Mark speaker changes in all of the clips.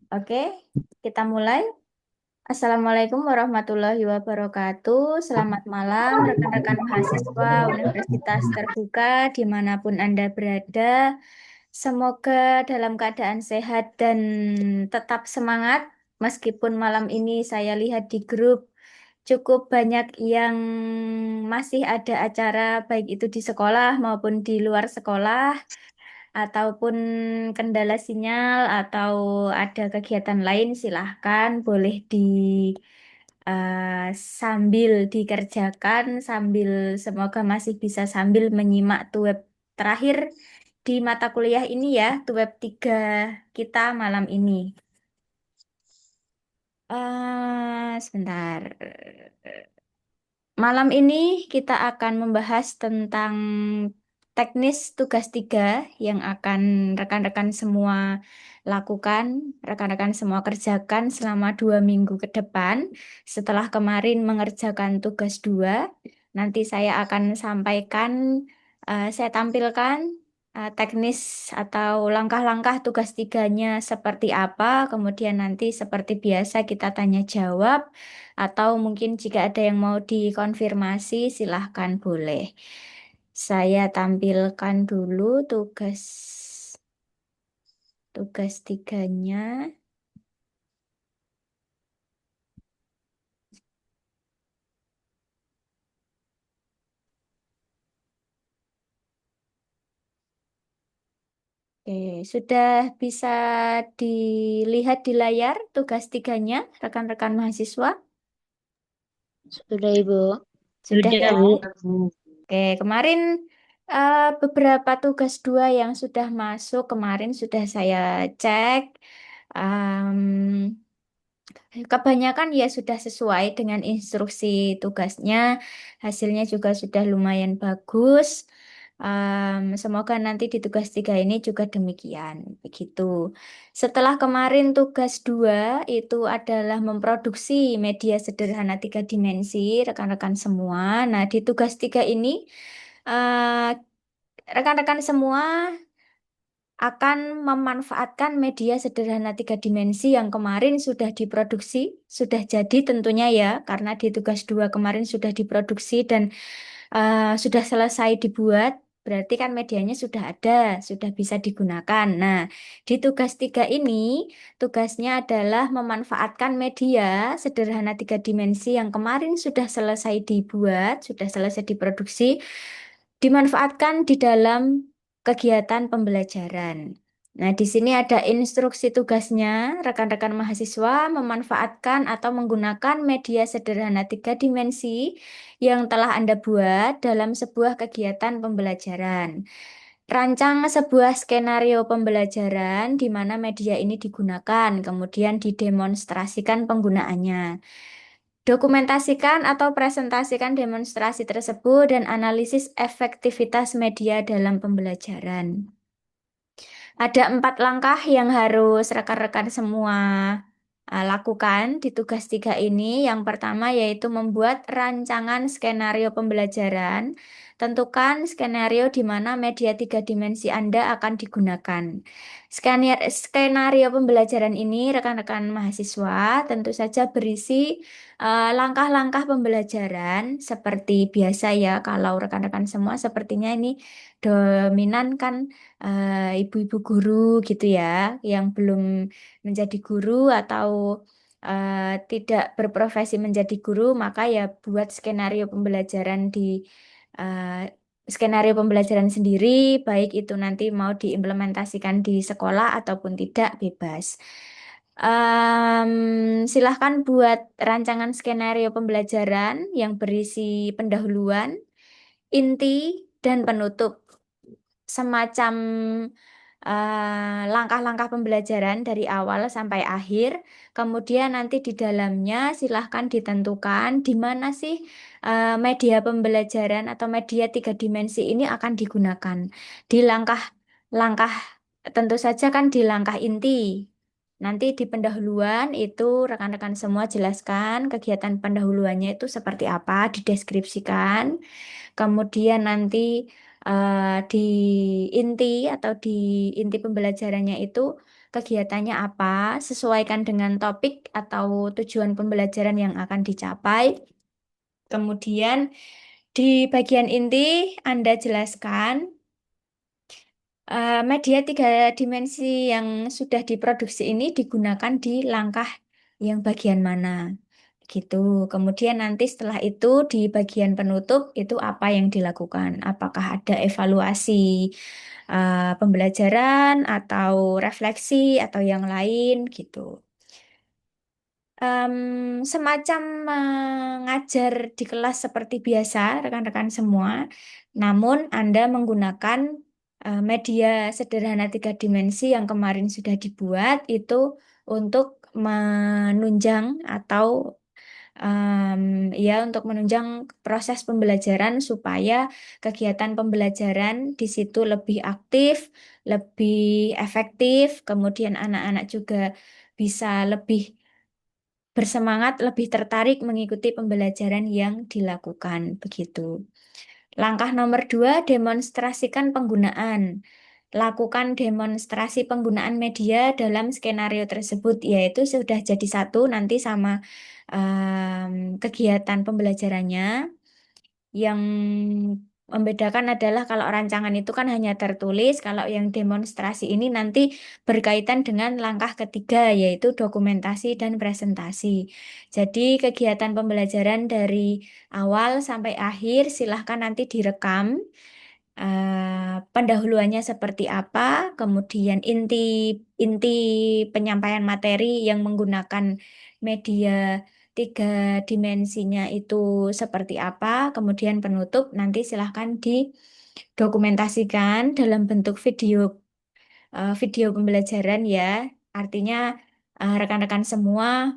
Speaker 1: Oke, kita mulai. Assalamualaikum warahmatullahi wabarakatuh. Selamat malam, rekan-rekan mahasiswa Universitas Terbuka dimanapun Anda berada. Semoga dalam keadaan sehat dan tetap semangat. Meskipun malam ini saya lihat di grup cukup banyak yang masih ada acara, baik itu di sekolah maupun di luar sekolah ataupun kendala sinyal atau ada kegiatan lain, silahkan boleh sambil dikerjakan, sambil semoga masih bisa sambil menyimak tuweb terakhir di mata kuliah ini ya, tuweb 3 kita malam ini. Sebentar. Malam ini kita akan membahas tentang teknis tugas 3 yang akan rekan-rekan semua lakukan, rekan-rekan semua kerjakan selama 2 minggu ke depan. Setelah kemarin mengerjakan tugas 2, nanti saya akan sampaikan, saya tampilkan teknis atau langkah-langkah tugas 3-nya seperti apa, kemudian nanti seperti biasa kita tanya jawab. Atau mungkin jika ada yang mau dikonfirmasi, silahkan boleh. Saya tampilkan dulu tugas tugas 3-nya. Oke, sudah bisa dilihat di layar tugas 3-nya, rekan-rekan mahasiswa?
Speaker 2: Sudah, Ibu.
Speaker 1: Sudah
Speaker 2: Sudah,
Speaker 1: ya?
Speaker 2: Bu.
Speaker 1: Oke, kemarin beberapa tugas 2 yang sudah masuk kemarin sudah saya cek. Kebanyakan ya sudah sesuai dengan instruksi tugasnya, hasilnya juga sudah lumayan bagus. Semoga nanti di tugas 3 ini juga demikian, begitu. Setelah kemarin tugas 2 itu adalah memproduksi media sederhana 3 dimensi, rekan-rekan semua. Nah, di tugas 3 ini, eh, rekan-rekan semua akan memanfaatkan media sederhana 3 dimensi yang kemarin sudah diproduksi, sudah jadi tentunya ya, karena di tugas 2 kemarin sudah diproduksi dan sudah selesai dibuat, berarti kan medianya sudah ada, sudah bisa digunakan. Nah, di tugas 3 ini, tugasnya adalah memanfaatkan media sederhana 3 dimensi yang kemarin sudah selesai dibuat, sudah selesai diproduksi, dimanfaatkan di dalam kegiatan pembelajaran. Nah, di sini ada instruksi tugasnya. Rekan-rekan mahasiswa memanfaatkan atau menggunakan media sederhana 3 dimensi yang telah Anda buat dalam sebuah kegiatan pembelajaran. Rancang sebuah skenario pembelajaran di mana media ini digunakan, kemudian didemonstrasikan penggunaannya. Dokumentasikan atau presentasikan demonstrasi tersebut dan analisis efektivitas media dalam pembelajaran. Ada 4 langkah yang harus rekan-rekan semua lakukan di tugas 3 ini. Yang pertama yaitu membuat rancangan skenario pembelajaran. Tentukan skenario di mana media 3 dimensi Anda akan digunakan. Skenario pembelajaran ini, rekan-rekan mahasiswa, tentu saja berisi langkah-langkah pembelajaran seperti biasa ya. Kalau rekan-rekan semua sepertinya ini dominan kan ibu-ibu guru gitu ya, yang belum menjadi guru atau tidak berprofesi menjadi guru, maka ya buat skenario pembelajaran sendiri, baik itu nanti mau diimplementasikan di sekolah ataupun tidak, bebas. Silahkan buat rancangan skenario pembelajaran yang berisi pendahuluan, inti, dan penutup semacam langkah-langkah pembelajaran dari awal sampai akhir. Kemudian nanti di dalamnya silahkan ditentukan di mana sih media pembelajaran atau media 3 dimensi ini akan digunakan. Di langkah tentu saja kan di langkah inti. Nanti di pendahuluan itu rekan-rekan semua jelaskan kegiatan pendahuluannya itu seperti apa, dideskripsikan. Kemudian nanti di inti atau di inti pembelajarannya itu kegiatannya apa, sesuaikan dengan topik atau tujuan pembelajaran yang akan dicapai. Kemudian di bagian inti Anda jelaskan media tiga dimensi yang sudah diproduksi ini digunakan di langkah yang bagian mana. Gitu. Kemudian nanti setelah itu di bagian penutup itu apa yang dilakukan? Apakah ada evaluasi pembelajaran atau refleksi atau yang lain gitu. Em, Semacam mengajar di kelas seperti biasa, rekan-rekan semua. Namun Anda menggunakan media sederhana tiga dimensi yang kemarin sudah dibuat itu untuk menunjang atau ya untuk menunjang proses pembelajaran supaya kegiatan pembelajaran di situ lebih aktif, lebih efektif, kemudian anak-anak juga bisa lebih bersemangat, lebih tertarik mengikuti pembelajaran yang dilakukan begitu. Langkah nomor dua, demonstrasikan penggunaan. Lakukan demonstrasi penggunaan media dalam skenario tersebut, yaitu sudah jadi satu nanti sama kegiatan pembelajarannya. Yang membedakan adalah kalau rancangan itu kan hanya tertulis, kalau yang demonstrasi ini nanti berkaitan dengan langkah ketiga, yaitu dokumentasi dan presentasi. Jadi kegiatan pembelajaran dari awal sampai akhir silahkan nanti direkam pendahuluannya seperti apa, kemudian inti inti penyampaian materi yang menggunakan media tiga dimensinya itu seperti apa, kemudian penutup nanti silahkan didokumentasikan dalam bentuk video pembelajaran ya. Artinya rekan-rekan semua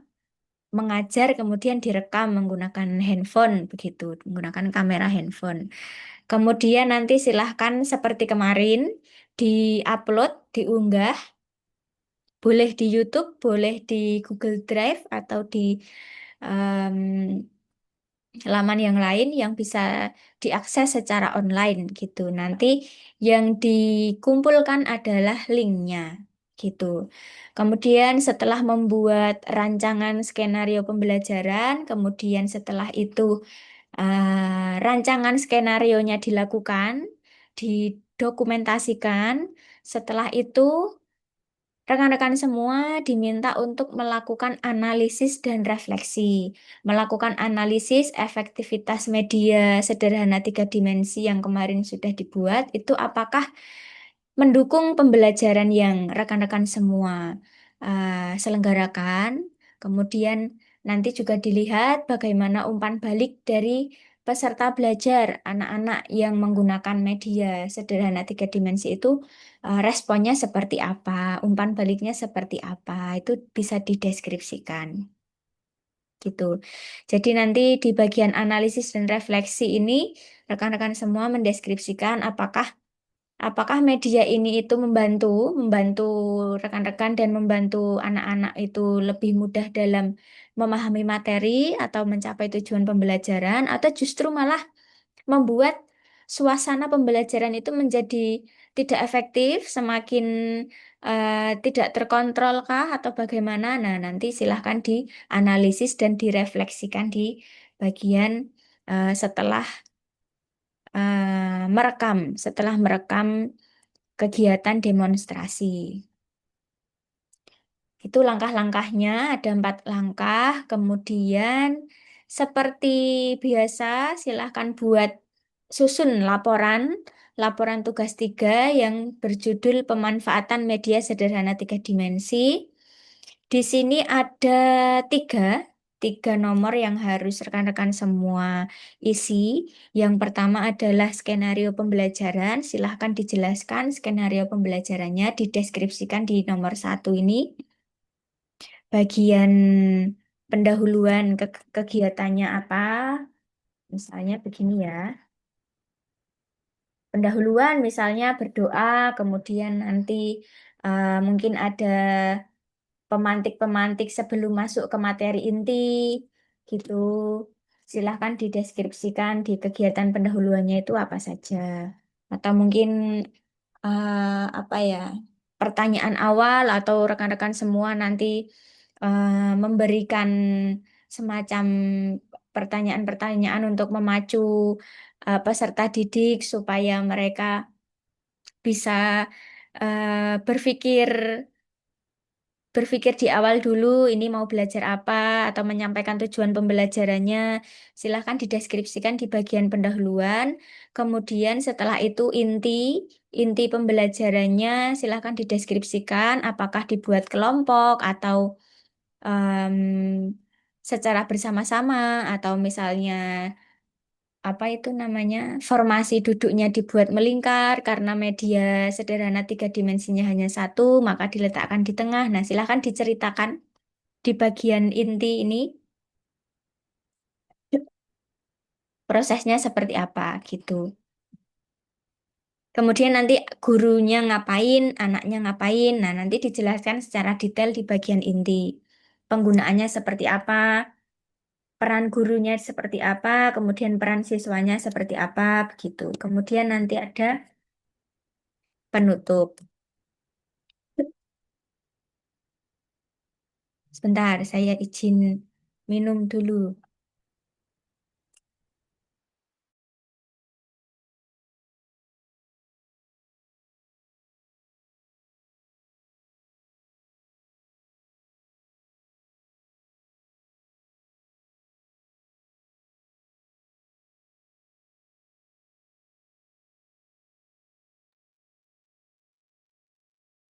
Speaker 1: mengajar kemudian direkam menggunakan handphone begitu, menggunakan kamera handphone. Kemudian nanti silahkan seperti kemarin di-upload, diunggah, boleh di YouTube, boleh di Google Drive atau di em, laman yang lain yang bisa diakses secara online gitu. Nanti yang dikumpulkan adalah linknya gitu. Kemudian setelah membuat rancangan skenario pembelajaran, kemudian setelah itu rancangan skenarionya dilakukan, didokumentasikan. Setelah itu, rekan-rekan semua diminta untuk melakukan analisis dan refleksi, melakukan analisis efektivitas media sederhana tiga dimensi yang kemarin sudah dibuat, itu apakah mendukung pembelajaran yang rekan-rekan semua selenggarakan. Kemudian nanti juga dilihat bagaimana umpan balik dari peserta belajar, anak-anak yang menggunakan media sederhana tiga dimensi itu responnya seperti apa, umpan baliknya seperti apa, itu bisa dideskripsikan gitu. Jadi nanti di bagian analisis dan refleksi ini rekan-rekan semua mendeskripsikan apakah media ini itu membantu rekan-rekan dan membantu anak-anak itu lebih mudah dalam memahami materi atau mencapai tujuan pembelajaran, atau justru malah membuat suasana pembelajaran itu menjadi tidak efektif, semakin tidak terkontrol kah atau bagaimana? Nah, nanti silahkan dianalisis dan direfleksikan di bagian setelah setelah merekam kegiatan demonstrasi. Itu langkah-langkahnya, ada 4 langkah. Kemudian, seperti biasa, silahkan buat susun laporan tugas 3 yang berjudul pemanfaatan media sederhana tiga dimensi. Di sini ada tiga, tiga nomor yang harus rekan-rekan semua isi. Yang pertama adalah skenario pembelajaran. Silahkan dijelaskan skenario pembelajarannya, dideskripsikan di nomor 1 ini. Bagian pendahuluan kegiatannya apa? Misalnya begini ya. Pendahuluan misalnya berdoa, kemudian nanti mungkin ada pemantik-pemantik sebelum masuk ke materi inti, gitu. Silahkan dideskripsikan di kegiatan pendahuluannya itu apa saja. atau mungkin apa ya, pertanyaan awal atau rekan-rekan semua nanti memberikan semacam pertanyaan-pertanyaan untuk memacu peserta didik supaya mereka bisa berpikir berpikir di awal dulu ini mau belajar apa atau menyampaikan tujuan pembelajarannya. Silahkan dideskripsikan di bagian pendahuluan. Kemudian setelah itu inti pembelajarannya silahkan dideskripsikan apakah dibuat kelompok atau em, secara bersama-sama atau misalnya apa itu namanya formasi duduknya dibuat melingkar karena media sederhana tiga dimensinya hanya satu maka diletakkan di tengah. Nah, silahkan diceritakan di bagian inti ini prosesnya seperti apa gitu. Kemudian nanti gurunya ngapain, anaknya ngapain. Nah, nanti dijelaskan secara detail di bagian inti. Penggunaannya seperti apa, peran gurunya seperti apa, kemudian peran siswanya seperti apa, begitu. Kemudian nanti ada penutup. Sebentar, saya izin minum dulu.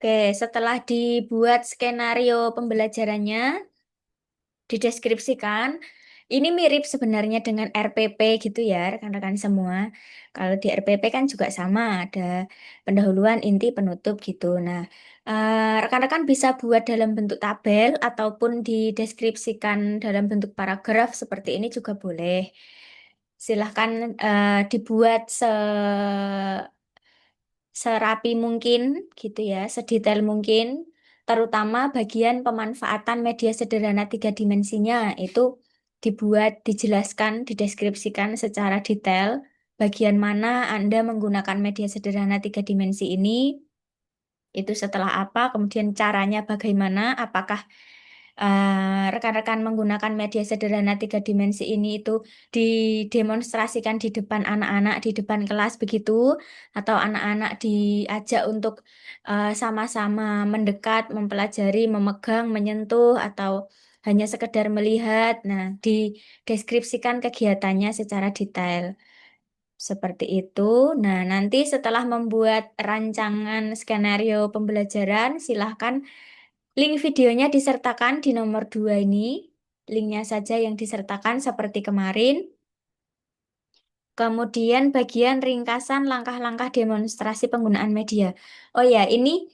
Speaker 1: Oke, setelah dibuat skenario pembelajarannya, dideskripsikan. Ini mirip sebenarnya dengan RPP gitu ya, rekan-rekan semua. Kalau di RPP kan juga sama, ada pendahuluan, inti, penutup gitu. Nah, rekan-rekan bisa buat dalam bentuk tabel ataupun dideskripsikan dalam bentuk paragraf seperti ini juga boleh. Silahkan dibuat serapi mungkin gitu ya, sedetail mungkin, terutama bagian pemanfaatan media sederhana tiga dimensinya itu dibuat, dijelaskan, dideskripsikan secara detail bagian mana Anda menggunakan media sederhana tiga dimensi ini, itu setelah apa, kemudian caranya bagaimana, apakah rekan-rekan menggunakan media sederhana tiga dimensi ini itu didemonstrasikan di depan anak-anak di depan kelas begitu, atau anak-anak diajak untuk sama-sama mendekat, mempelajari, memegang, menyentuh, atau hanya sekedar melihat. Nah, dideskripsikan kegiatannya secara detail. Seperti itu. Nah, nanti setelah membuat rancangan skenario pembelajaran, silahkan link videonya disertakan di nomor 2 ini. Linknya saja yang disertakan seperti kemarin. Kemudian bagian ringkasan langkah-langkah demonstrasi penggunaan media. Oh ya, ini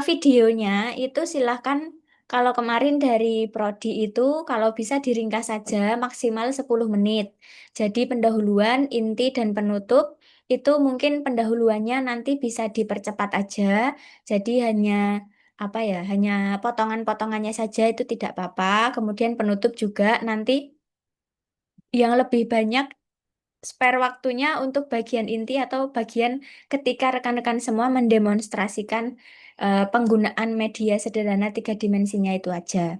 Speaker 1: videonya itu silahkan kalau kemarin dari Prodi itu kalau bisa diringkas saja maksimal 10 menit. Jadi pendahuluan, inti, dan penutup itu mungkin pendahuluannya nanti bisa dipercepat aja. Jadi hanya apa ya, hanya potongan-potongannya saja itu tidak apa-apa. Kemudian penutup juga nanti yang lebih banyak spare waktunya untuk bagian inti atau bagian ketika rekan-rekan semua mendemonstrasikan penggunaan media sederhana tiga dimensinya itu aja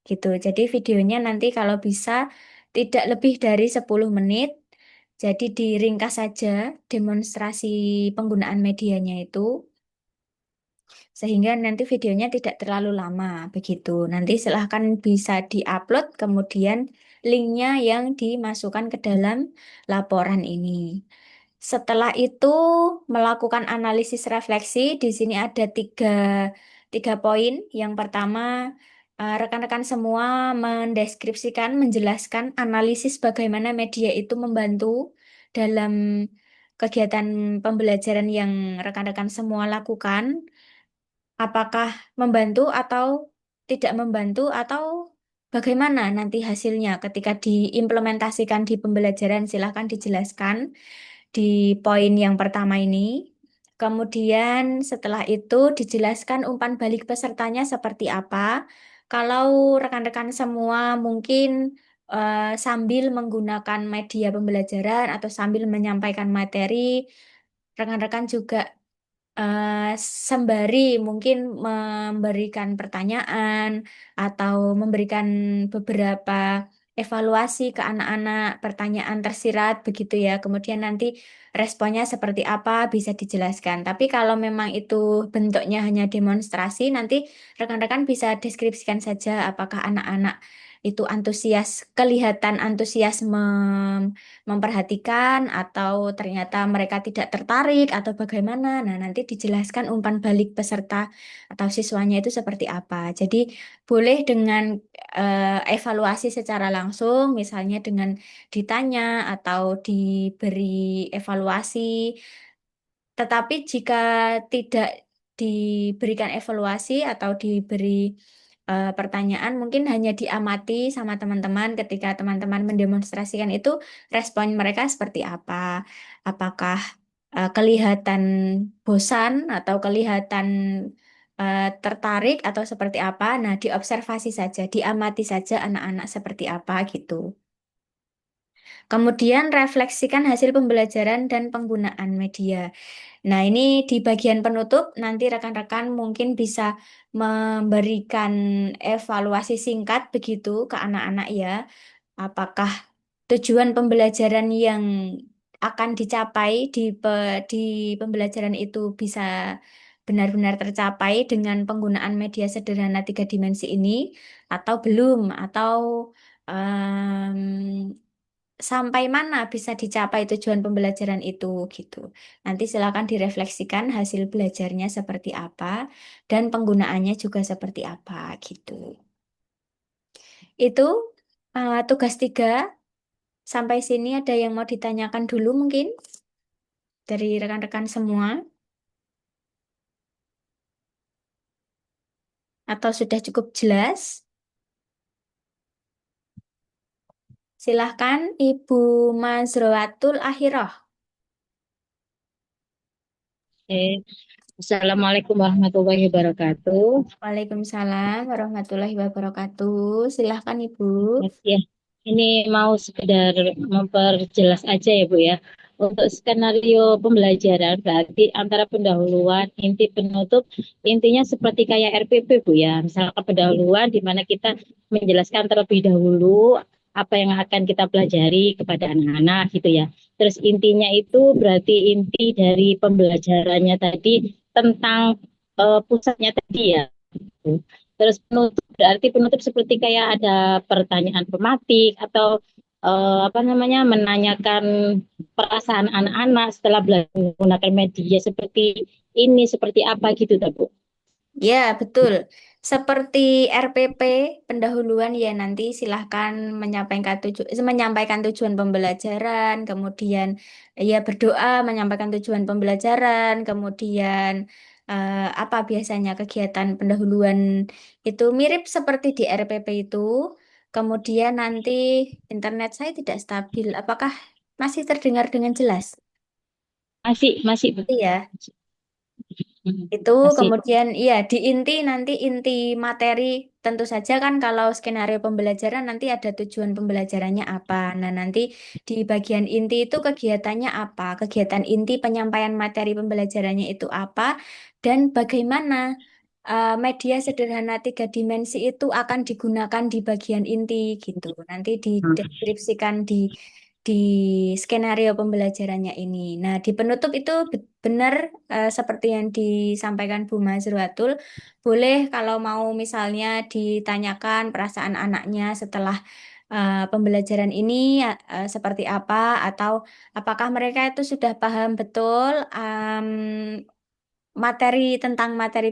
Speaker 1: gitu. Jadi videonya nanti kalau bisa tidak lebih dari 10 menit. Jadi diringkas saja demonstrasi penggunaan medianya itu sehingga nanti videonya tidak terlalu lama begitu. Nanti silahkan bisa diupload kemudian linknya yang dimasukkan ke dalam laporan ini. Setelah itu melakukan analisis refleksi, di sini ada tiga poin. Yang pertama, rekan-rekan semua mendeskripsikan, menjelaskan analisis bagaimana media itu membantu dalam kegiatan pembelajaran yang rekan-rekan semua lakukan. Apakah membantu atau tidak membantu atau bagaimana nanti hasilnya ketika diimplementasikan di pembelajaran, silahkan dijelaskan di poin yang pertama ini. Kemudian setelah itu dijelaskan umpan balik pesertanya seperti apa. Kalau rekan-rekan semua mungkin sambil menggunakan media pembelajaran atau sambil menyampaikan materi, rekan-rekan juga sembari mungkin memberikan pertanyaan atau memberikan beberapa evaluasi ke anak-anak, pertanyaan tersirat begitu ya. Kemudian nanti responnya seperti apa bisa dijelaskan. Tapi kalau memang itu bentuknya hanya demonstrasi, nanti rekan-rekan bisa deskripsikan saja apakah anak-anak itu antusias, kelihatan antusias memperhatikan atau ternyata mereka tidak tertarik atau bagaimana. Nah, nanti dijelaskan umpan balik peserta atau siswanya itu seperti apa. Jadi boleh dengan evaluasi secara langsung, misalnya dengan ditanya atau diberi evaluasi. Tetapi jika tidak diberikan evaluasi atau diberi pertanyaan, mungkin hanya diamati sama teman-teman ketika teman-teman mendemonstrasikan itu, respon mereka seperti apa? Apakah kelihatan bosan atau kelihatan tertarik atau seperti apa? Nah, diobservasi saja, diamati saja anak-anak seperti apa gitu. Kemudian refleksikan hasil pembelajaran dan penggunaan media. Nah, ini di bagian penutup nanti rekan-rekan mungkin bisa memberikan evaluasi singkat begitu ke anak-anak ya. Apakah tujuan pembelajaran yang akan dicapai di pembelajaran itu bisa benar-benar tercapai dengan penggunaan media sederhana tiga dimensi ini atau belum atau sampai mana bisa dicapai tujuan pembelajaran itu gitu. Nanti silakan direfleksikan hasil belajarnya seperti apa dan penggunaannya juga seperti apa gitu. Itu tugas 3. Sampai sini ada yang mau ditanyakan dulu mungkin dari rekan-rekan semua atau sudah cukup jelas? Silahkan Ibu Mazroatul Akhirah.
Speaker 2: Eh, Assalamualaikum warahmatullahi wabarakatuh.
Speaker 1: Waalaikumsalam warahmatullahi wabarakatuh. Silahkan Ibu.
Speaker 2: Ya, ini mau sekedar memperjelas aja ya Bu ya. Untuk skenario pembelajaran berarti antara pendahuluan, inti penutup, intinya seperti kayak RPP Bu ya. Misalkan pendahuluan di mana kita menjelaskan terlebih dahulu apa yang akan kita pelajari kepada anak-anak gitu ya. Terus intinya itu berarti inti dari pembelajarannya tadi tentang pusatnya tadi ya. Terus penutup berarti penutup seperti kayak ada pertanyaan pematik atau apa namanya menanyakan perasaan anak-anak setelah belajar menggunakan media seperti ini seperti apa gitu tak Bu?
Speaker 1: Ya, betul. Seperti RPP pendahuluan ya nanti silahkan menyampaikan tujuan pembelajaran, kemudian ya berdoa menyampaikan tujuan pembelajaran, kemudian apa biasanya kegiatan pendahuluan itu mirip seperti di RPP itu. Kemudian nanti internet saya tidak stabil. Apakah masih terdengar dengan jelas?
Speaker 2: Masih Bu.
Speaker 1: Iya.
Speaker 2: Mm,
Speaker 1: Itu
Speaker 2: masih.
Speaker 1: kemudian iya di inti nanti inti materi tentu saja kan kalau skenario pembelajaran nanti ada tujuan pembelajarannya apa. Nah, nanti di bagian inti itu kegiatannya apa? Kegiatan inti penyampaian materi pembelajarannya itu apa dan bagaimana media sederhana tiga dimensi itu akan digunakan di bagian inti gitu. Nanti dideskripsikan di skenario pembelajarannya ini. Nah, di penutup itu benar seperti yang disampaikan Bu Mazruatul, boleh kalau mau misalnya ditanyakan perasaan anaknya setelah pembelajaran ini seperti apa atau apakah mereka itu sudah paham betul materi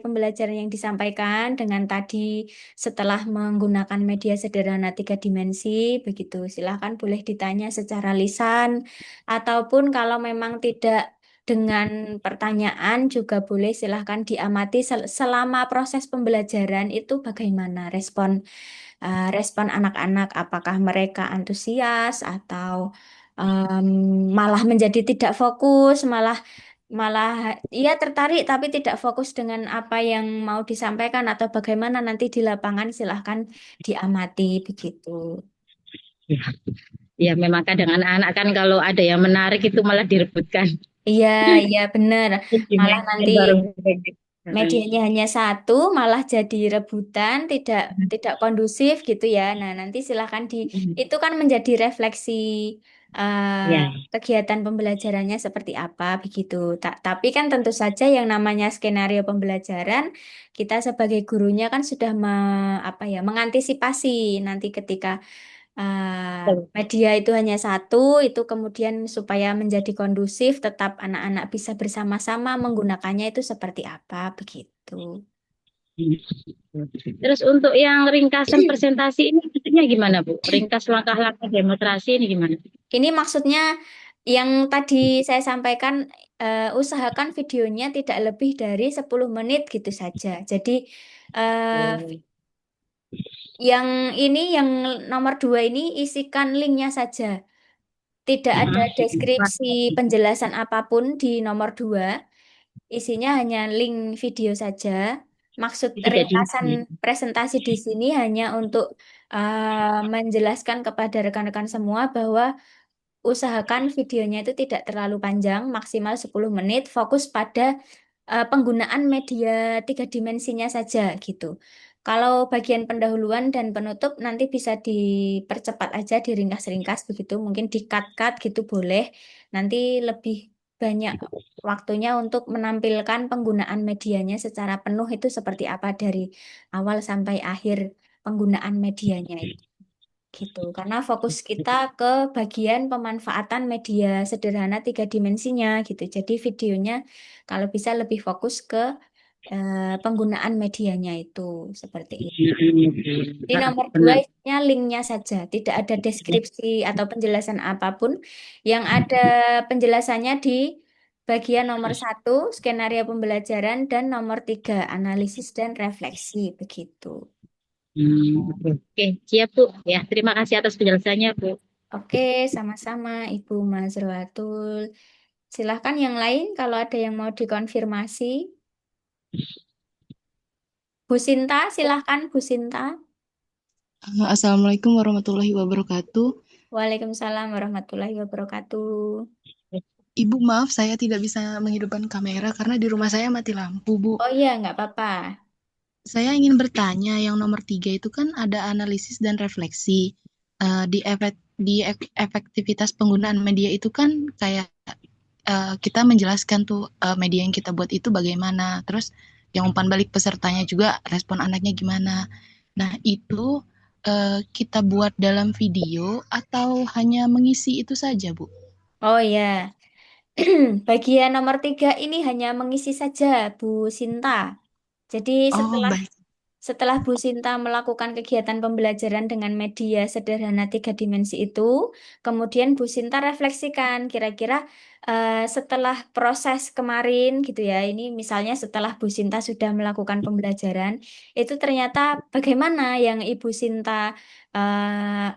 Speaker 1: pembelajaran yang disampaikan dengan tadi setelah menggunakan media sederhana tiga dimensi, begitu. Silahkan boleh ditanya secara lisan, ataupun kalau memang tidak dengan pertanyaan juga boleh silahkan diamati selama proses pembelajaran itu bagaimana respon anak-anak, apakah mereka antusias atau malah menjadi tidak fokus, malah malah ia tertarik tapi tidak fokus dengan apa yang mau disampaikan atau bagaimana nanti di lapangan silahkan diamati begitu.
Speaker 2: Ya, ya memang kadang anak-anak kan kalau ada yang menarik itu malah direbutkan.
Speaker 1: Iya, iya bener. Malah nanti
Speaker 2: Baru.
Speaker 1: medianya hanya satu, malah jadi rebutan, tidak tidak kondusif gitu ya. Nah, nanti silahkan itu kan menjadi refleksi
Speaker 2: Ya.
Speaker 1: kegiatan pembelajarannya seperti apa begitu. Tapi kan tentu saja yang namanya skenario pembelajaran, kita sebagai gurunya kan sudah apa ya, mengantisipasi nanti ketika media itu hanya satu, itu kemudian supaya menjadi kondusif, tetap anak-anak bisa bersama-sama menggunakannya itu seperti apa begitu.
Speaker 2: Terus untuk yang ringkasan presentasi ini maksudnya gimana, Bu? Ringkas langkah-langkah demonstrasi ini gimana?
Speaker 1: Ini maksudnya yang tadi saya sampaikan, usahakan videonya tidak lebih dari 10 menit gitu saja. Jadi eh,
Speaker 2: Oh.
Speaker 1: yang ini yang nomor dua ini isikan linknya saja. Tidak ada deskripsi penjelasan apapun di nomor dua. Isinya hanya link video saja. Maksud
Speaker 2: Tidak di.
Speaker 1: ringkasan presentasi di sini hanya untuk menjelaskan kepada rekan-rekan semua bahwa usahakan videonya itu tidak terlalu panjang, maksimal 10 menit, fokus pada penggunaan media tiga dimensinya saja gitu. Kalau bagian pendahuluan dan penutup nanti bisa dipercepat aja, diringkas-ringkas begitu, mungkin di-cut-cut gitu boleh. Nanti lebih banyak waktunya untuk menampilkan penggunaan medianya secara penuh itu seperti apa dari awal sampai akhir penggunaan medianya itu gitu. Karena fokus kita ke bagian pemanfaatan media sederhana tiga dimensinya gitu. Jadi videonya kalau bisa lebih fokus ke penggunaan medianya itu seperti itu. Di nomor dua
Speaker 2: Benar.
Speaker 1: isinya linknya saja, tidak ada deskripsi atau penjelasan apapun. Yang ada penjelasannya di bagian nomor satu, skenario pembelajaran, dan nomor tiga, analisis dan refleksi begitu.
Speaker 2: Oke, siap, Bu. Ya, terima kasih atas penjelasannya, Bu.
Speaker 1: Oke, sama-sama Ibu Mazruatul. Silahkan yang lain kalau ada yang mau dikonfirmasi. Bu Sinta, silahkan Bu Sinta.
Speaker 3: Assalamualaikum warahmatullahi wabarakatuh.
Speaker 1: Waalaikumsalam warahmatullahi wabarakatuh.
Speaker 3: Ibu, maaf saya tidak bisa menghidupkan kamera karena di rumah saya mati lampu, Bu.
Speaker 1: Oh iya, nggak apa-apa.
Speaker 3: Saya ingin bertanya, yang nomor 3 itu kan ada analisis dan refleksi. Di efektivitas penggunaan media itu kan kayak kita menjelaskan tuh media yang kita buat itu bagaimana. Terus yang umpan balik pesertanya juga respon anaknya gimana. Nah, itu kita buat dalam video atau hanya mengisi itu saja, Bu?
Speaker 1: Oh iya, bagian nomor tiga ini hanya mengisi saja Bu Sinta. Jadi
Speaker 3: Oh,
Speaker 1: setelah
Speaker 3: baik.
Speaker 1: Setelah Bu Sinta melakukan kegiatan pembelajaran dengan media sederhana tiga dimensi itu, kemudian Bu Sinta refleksikan kira-kira setelah proses kemarin gitu ya, ini misalnya setelah Bu Sinta sudah melakukan pembelajaran, itu ternyata bagaimana yang Ibu Sinta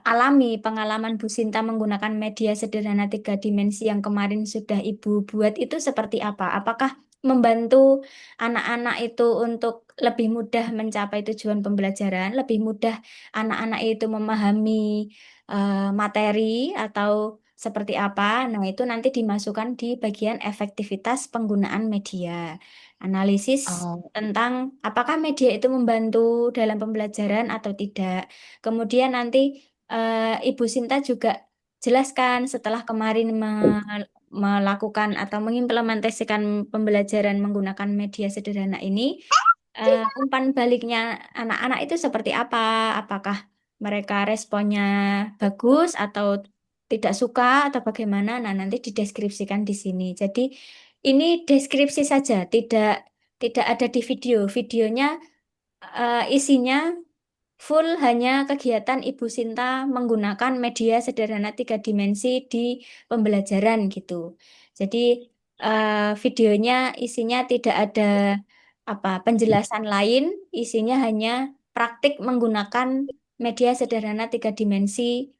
Speaker 1: alami, pengalaman Bu Sinta menggunakan media sederhana tiga dimensi yang kemarin sudah Ibu buat itu seperti apa? Apakah membantu anak-anak itu untuk lebih mudah mencapai tujuan pembelajaran, lebih mudah anak-anak itu memahami materi atau seperti apa. Nah, itu nanti dimasukkan di bagian efektivitas penggunaan media. Analisis
Speaker 3: Oh,
Speaker 1: tentang apakah media itu membantu dalam pembelajaran atau tidak. Kemudian nanti Ibu Sinta juga jelaskan setelah kemarin melakukan atau mengimplementasikan pembelajaran menggunakan media sederhana ini, umpan baliknya anak-anak itu seperti apa? Apakah mereka responnya bagus atau tidak suka atau bagaimana? Nah, nanti dideskripsikan di sini. Jadi ini deskripsi saja, tidak ada di video. Videonya isinya full hanya kegiatan Ibu Sinta menggunakan media sederhana tiga dimensi di pembelajaran gitu. Jadi videonya isinya tidak ada apa penjelasan lain, isinya hanya praktik menggunakan media sederhana tiga dimensi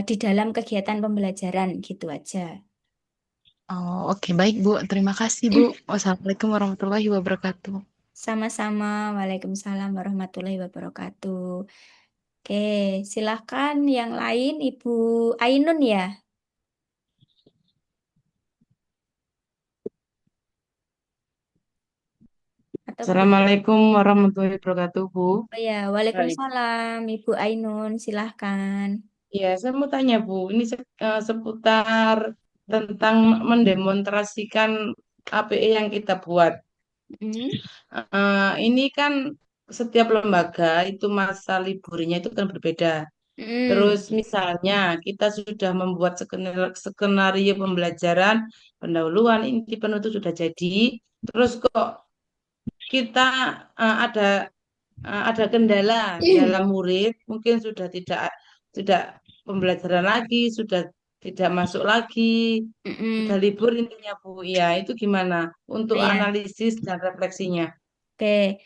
Speaker 1: di dalam kegiatan pembelajaran gitu aja.
Speaker 3: oh, oke, baik Bu. Terima kasih Bu. Wassalamualaikum warahmatullahi wabarakatuh.
Speaker 1: Sama-sama. Waalaikumsalam warahmatullahi wabarakatuh. Oke, silahkan yang lain Ibu Ainun ya. Atau belum?
Speaker 4: Assalamualaikum warahmatullahi wabarakatuh, Bu.
Speaker 1: Oh ya,
Speaker 2: Baik.
Speaker 1: Waalaikumsalam, Ibu Ainun, silahkan.
Speaker 4: Ya, saya mau tanya, Bu. Ini seputar tentang mendemonstrasikan APE yang kita buat.
Speaker 1: Mm,
Speaker 4: Ini kan setiap lembaga itu masa liburnya itu kan berbeda.
Speaker 1: mm,
Speaker 4: Terus misalnya kita sudah membuat skenario pembelajaran, pendahuluan, inti penutup sudah jadi. Terus kok kita ada ada kendala dalam murid, mungkin sudah pembelajaran lagi, sudah tidak masuk lagi, sudah
Speaker 1: mm.
Speaker 4: libur intinya Bu. Ya, itu gimana untuk
Speaker 1: Oh ya,
Speaker 4: analisis dan refleksinya?
Speaker 1: oke,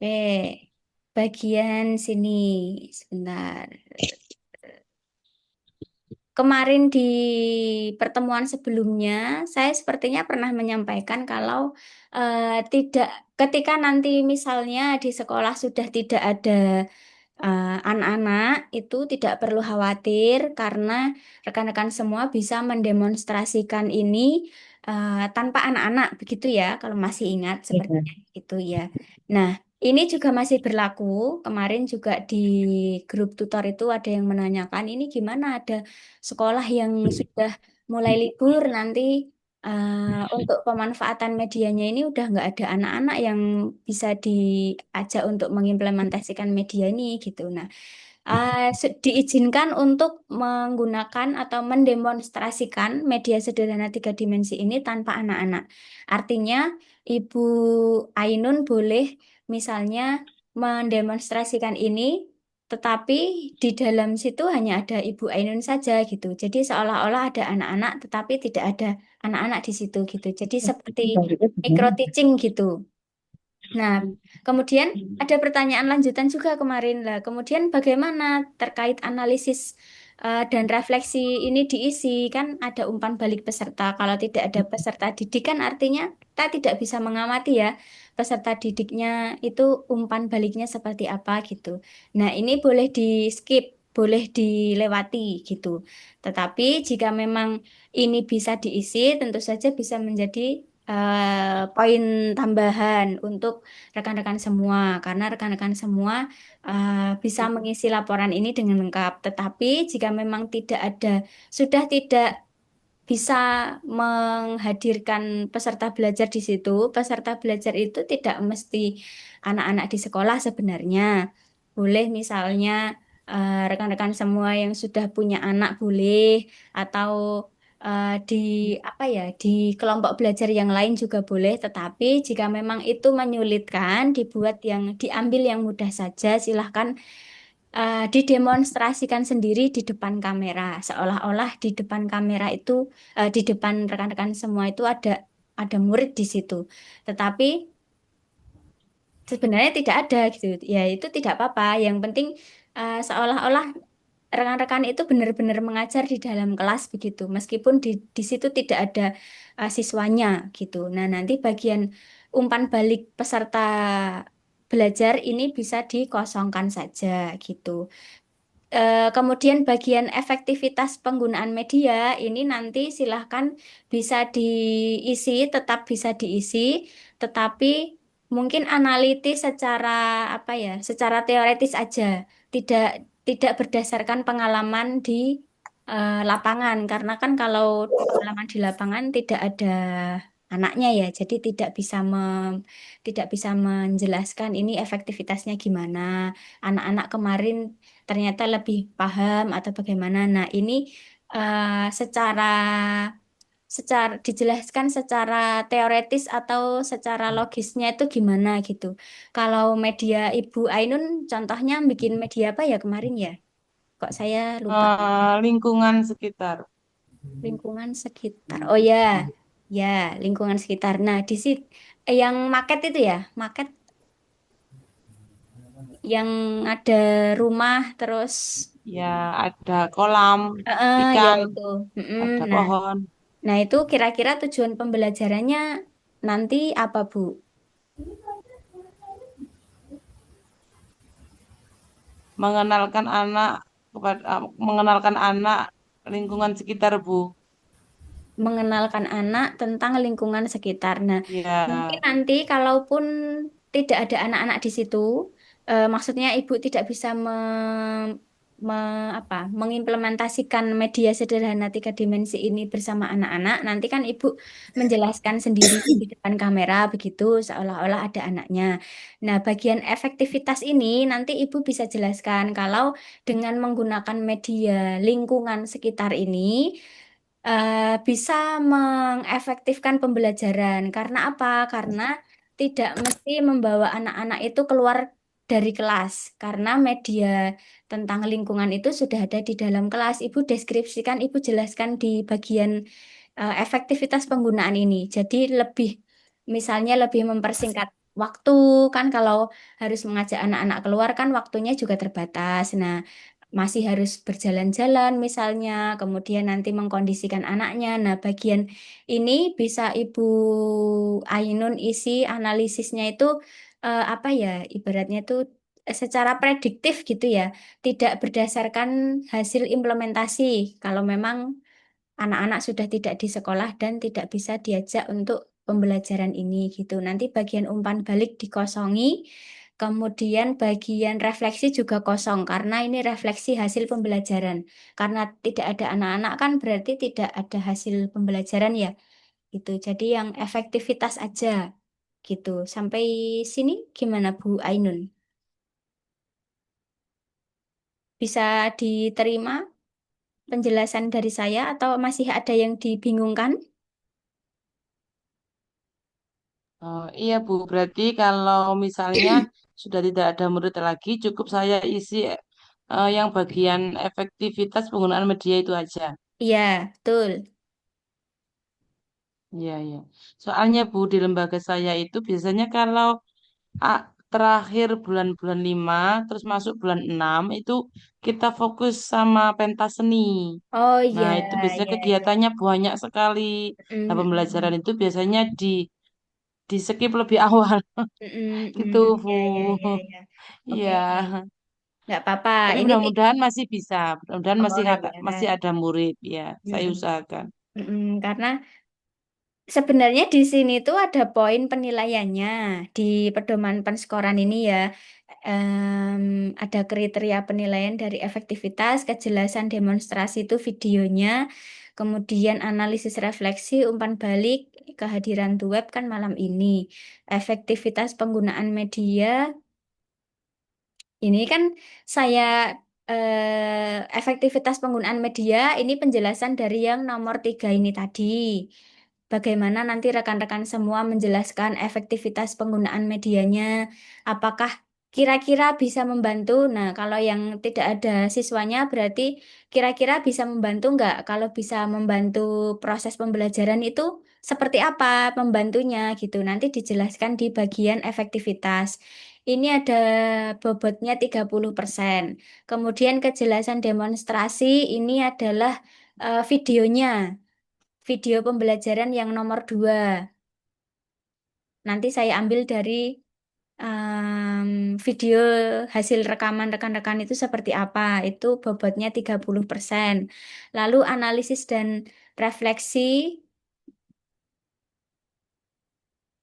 Speaker 1: oke. Bagian sini, sebentar. Kemarin di pertemuan sebelumnya, saya sepertinya pernah menyampaikan kalau tidak, ketika nanti misalnya di sekolah sudah tidak ada anak-anak, itu tidak perlu khawatir karena rekan-rekan semua bisa mendemonstrasikan ini tanpa anak-anak, begitu ya, kalau masih ingat
Speaker 2: Ya.
Speaker 1: sepertinya itu ya. Nah, ini juga masih berlaku. Kemarin juga di grup tutor itu ada yang menanyakan, ini gimana ada sekolah yang sudah mulai libur nanti untuk pemanfaatan medianya ini udah nggak ada anak-anak yang bisa diajak untuk mengimplementasikan media ini gitu. Nah, diizinkan untuk menggunakan atau mendemonstrasikan media sederhana tiga dimensi ini tanpa anak-anak. Artinya, Ibu Ainun boleh misalnya mendemonstrasikan ini, tetapi di dalam situ hanya ada Ibu Ainun saja gitu. Jadi seolah-olah ada anak-anak, tetapi tidak ada anak-anak di situ gitu. Jadi seperti micro teaching gitu. Nah, kemudian ada pertanyaan lanjutan juga kemarin lah. Kemudian bagaimana terkait analisis dan refleksi ini diisi? Kan ada umpan balik peserta. Kalau tidak ada peserta didik kan artinya kita tidak bisa mengamati ya peserta didiknya itu umpan baliknya seperti apa gitu. Nah, ini boleh di skip, boleh dilewati gitu. Tetapi jika memang ini bisa diisi, tentu saja bisa menjadi poin tambahan untuk rekan-rekan semua, karena rekan-rekan semua bisa mengisi laporan ini dengan lengkap. Tetapi jika memang tidak ada, sudah tidak bisa menghadirkan peserta belajar di situ, peserta belajar itu tidak mesti anak-anak di sekolah sebenarnya. Boleh misalnya rekan-rekan semua yang sudah punya anak boleh, atau di apa ya, di kelompok belajar yang lain juga boleh, tetapi jika memang itu menyulitkan, dibuat yang diambil yang mudah saja, silahkan didemonstrasikan sendiri di depan kamera, seolah-olah di depan kamera itu, di depan rekan-rekan semua itu ada murid di situ. Tetapi sebenarnya tidak ada gitu. Ya itu tidak apa-apa. Yang penting seolah-olah rekan-rekan itu benar-benar mengajar di dalam kelas begitu, meskipun di situ tidak ada siswanya gitu. Nah, nanti bagian umpan balik peserta belajar ini bisa dikosongkan saja gitu. Kemudian bagian efektivitas penggunaan media ini nanti silahkan bisa diisi, tetap bisa diisi, tetapi mungkin analitis secara apa ya, secara teoretis aja, tidak tidak berdasarkan pengalaman di lapangan, karena kan kalau pengalaman di lapangan tidak ada anaknya ya, jadi tidak bisa menjelaskan ini efektivitasnya gimana. Anak-anak kemarin ternyata lebih paham atau bagaimana. Nah, ini secara secara dijelaskan secara teoretis atau secara logisnya itu gimana gitu. Kalau media Ibu Ainun contohnya bikin media apa ya kemarin ya? Kok saya lupa.
Speaker 4: Lingkungan sekitar.
Speaker 1: Lingkungan sekitar. Oh ya, ya lingkungan sekitar. Nah, di situ yang market itu ya, market yang ada rumah terus
Speaker 4: Ya, ada kolam
Speaker 1: ya
Speaker 4: ikan,
Speaker 1: itu. Mm-mm.
Speaker 4: ada
Speaker 1: Nah,
Speaker 4: pohon.
Speaker 1: nah itu kira-kira tujuan pembelajarannya nanti apa, Bu?
Speaker 4: Mengenalkan anak mengenalkan anak lingkungan sekitar Bu.
Speaker 1: mengenalkan anak tentang lingkungan sekitar. Nah, mungkin
Speaker 4: Ya,
Speaker 1: nanti kalaupun tidak ada anak-anak di situ, maksudnya ibu tidak bisa mengimplementasikan media sederhana tiga dimensi ini bersama anak-anak. Nanti kan ibu menjelaskan sendiri di depan kamera begitu, seolah-olah ada anaknya. Nah, bagian efektivitas ini nanti ibu bisa jelaskan kalau dengan menggunakan media lingkungan sekitar ini bisa mengefektifkan pembelajaran. Karena apa? Karena tidak mesti membawa anak-anak itu keluar dari kelas. Karena media tentang lingkungan itu sudah ada di dalam kelas. Ibu deskripsikan, ibu jelaskan di bagian efektivitas penggunaan ini. Jadi lebih, misalnya lebih mempersingkat waktu, kan kalau harus mengajak anak-anak keluar kan waktunya juga terbatas. Nah, masih harus berjalan-jalan misalnya, kemudian nanti mengkondisikan anaknya. Nah, bagian ini bisa Ibu Ainun isi analisisnya itu apa ya, ibaratnya itu secara prediktif gitu ya, tidak berdasarkan hasil implementasi. Kalau memang anak-anak sudah tidak di sekolah dan tidak bisa diajak untuk pembelajaran ini gitu. Nanti bagian umpan balik dikosongi, kemudian bagian refleksi juga kosong karena ini refleksi hasil pembelajaran. Karena tidak ada anak-anak kan berarti tidak ada hasil pembelajaran ya gitu. Jadi yang efektivitas aja gitu. Sampai sini gimana Bu Ainun? Bisa diterima penjelasan dari saya atau masih ada yang dibingungkan?
Speaker 4: iya Bu. Berarti kalau misalnya sudah tidak ada murid lagi, cukup saya isi yang bagian efektivitas penggunaan media itu aja.
Speaker 1: Iya, betul.
Speaker 4: Iya, iya. Soalnya Bu, di lembaga saya itu biasanya kalau terakhir bulan-bulan 5, terus masuk bulan 6 itu kita fokus sama pentas seni.
Speaker 1: Oh
Speaker 4: Nah,
Speaker 1: iya,
Speaker 4: itu biasanya
Speaker 1: iya, iya.
Speaker 4: kegiatannya banyak sekali. Nah,
Speaker 1: Mm,
Speaker 4: pembelajaran
Speaker 1: mm,
Speaker 4: itu biasanya di skip lebih awal gitu, Bu.
Speaker 1: Iya, iya, iya, iya. Oke,
Speaker 4: Iya.
Speaker 1: nggak apa-apa.
Speaker 4: Tapi
Speaker 1: Ini
Speaker 4: mudah-mudahan masih bisa. Mudah-mudahan
Speaker 1: oh
Speaker 4: masih
Speaker 1: iya.
Speaker 4: ada murid. Ya, saya
Speaker 1: Mm,
Speaker 4: usahakan.
Speaker 1: karena sebenarnya di sini tuh ada poin penilaiannya di pedoman penskoran ini ya. Ada kriteria penilaian dari efektivitas, kejelasan demonstrasi itu videonya, kemudian analisis refleksi, umpan balik, kehadiran the web kan malam ini, efektivitas penggunaan media. Ini kan saya efektivitas penggunaan media ini penjelasan dari yang nomor 3 ini tadi. Bagaimana nanti rekan-rekan semua menjelaskan efektivitas penggunaan medianya, apakah kira-kira bisa membantu? Nah, kalau yang tidak ada siswanya berarti kira-kira bisa membantu nggak? Kalau bisa membantu proses pembelajaran itu seperti apa membantunya gitu. Nanti dijelaskan di bagian efektivitas. Ini ada bobotnya 30%. Kemudian kejelasan demonstrasi ini adalah videonya, video pembelajaran yang nomor 2. Nanti saya ambil dari video hasil rekaman rekan-rekan itu seperti apa. Itu bobotnya 30%. Lalu analisis dan refleksi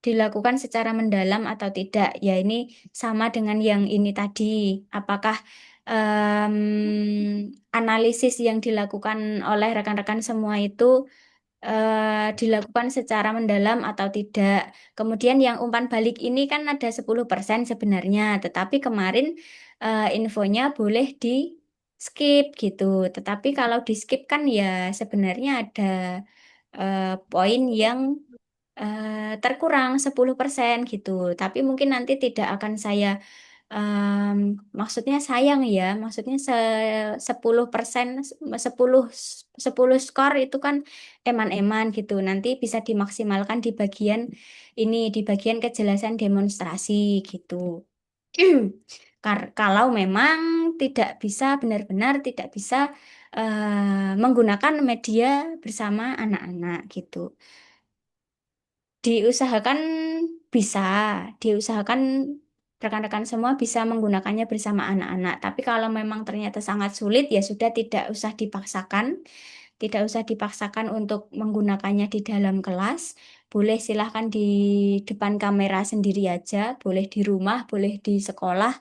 Speaker 1: dilakukan secara mendalam atau tidak. Ya, ini sama dengan yang ini tadi. Apakah analisis yang dilakukan oleh rekan-rekan semua itu dilakukan secara mendalam atau tidak. Kemudian yang umpan balik ini kan ada 10% sebenarnya, tetapi kemarin infonya boleh di skip gitu. Tetapi kalau di skip kan ya sebenarnya ada poin yang terkurang 10% gitu. Tapi mungkin nanti tidak akan saya maksudnya sayang ya, maksudnya 10%, 10 10 skor itu kan eman-eman gitu. Nanti bisa dimaksimalkan di bagian ini, di bagian kejelasan demonstrasi gitu. Kalau memang tidak bisa benar-benar tidak bisa menggunakan media bersama anak-anak gitu. Diusahakan bisa, diusahakan rekan-rekan semua bisa menggunakannya bersama anak-anak. Tapi kalau memang ternyata sangat sulit, ya sudah tidak usah dipaksakan. Tidak usah dipaksakan untuk menggunakannya di dalam kelas. Boleh silahkan di depan kamera sendiri aja, boleh di rumah, boleh di sekolah,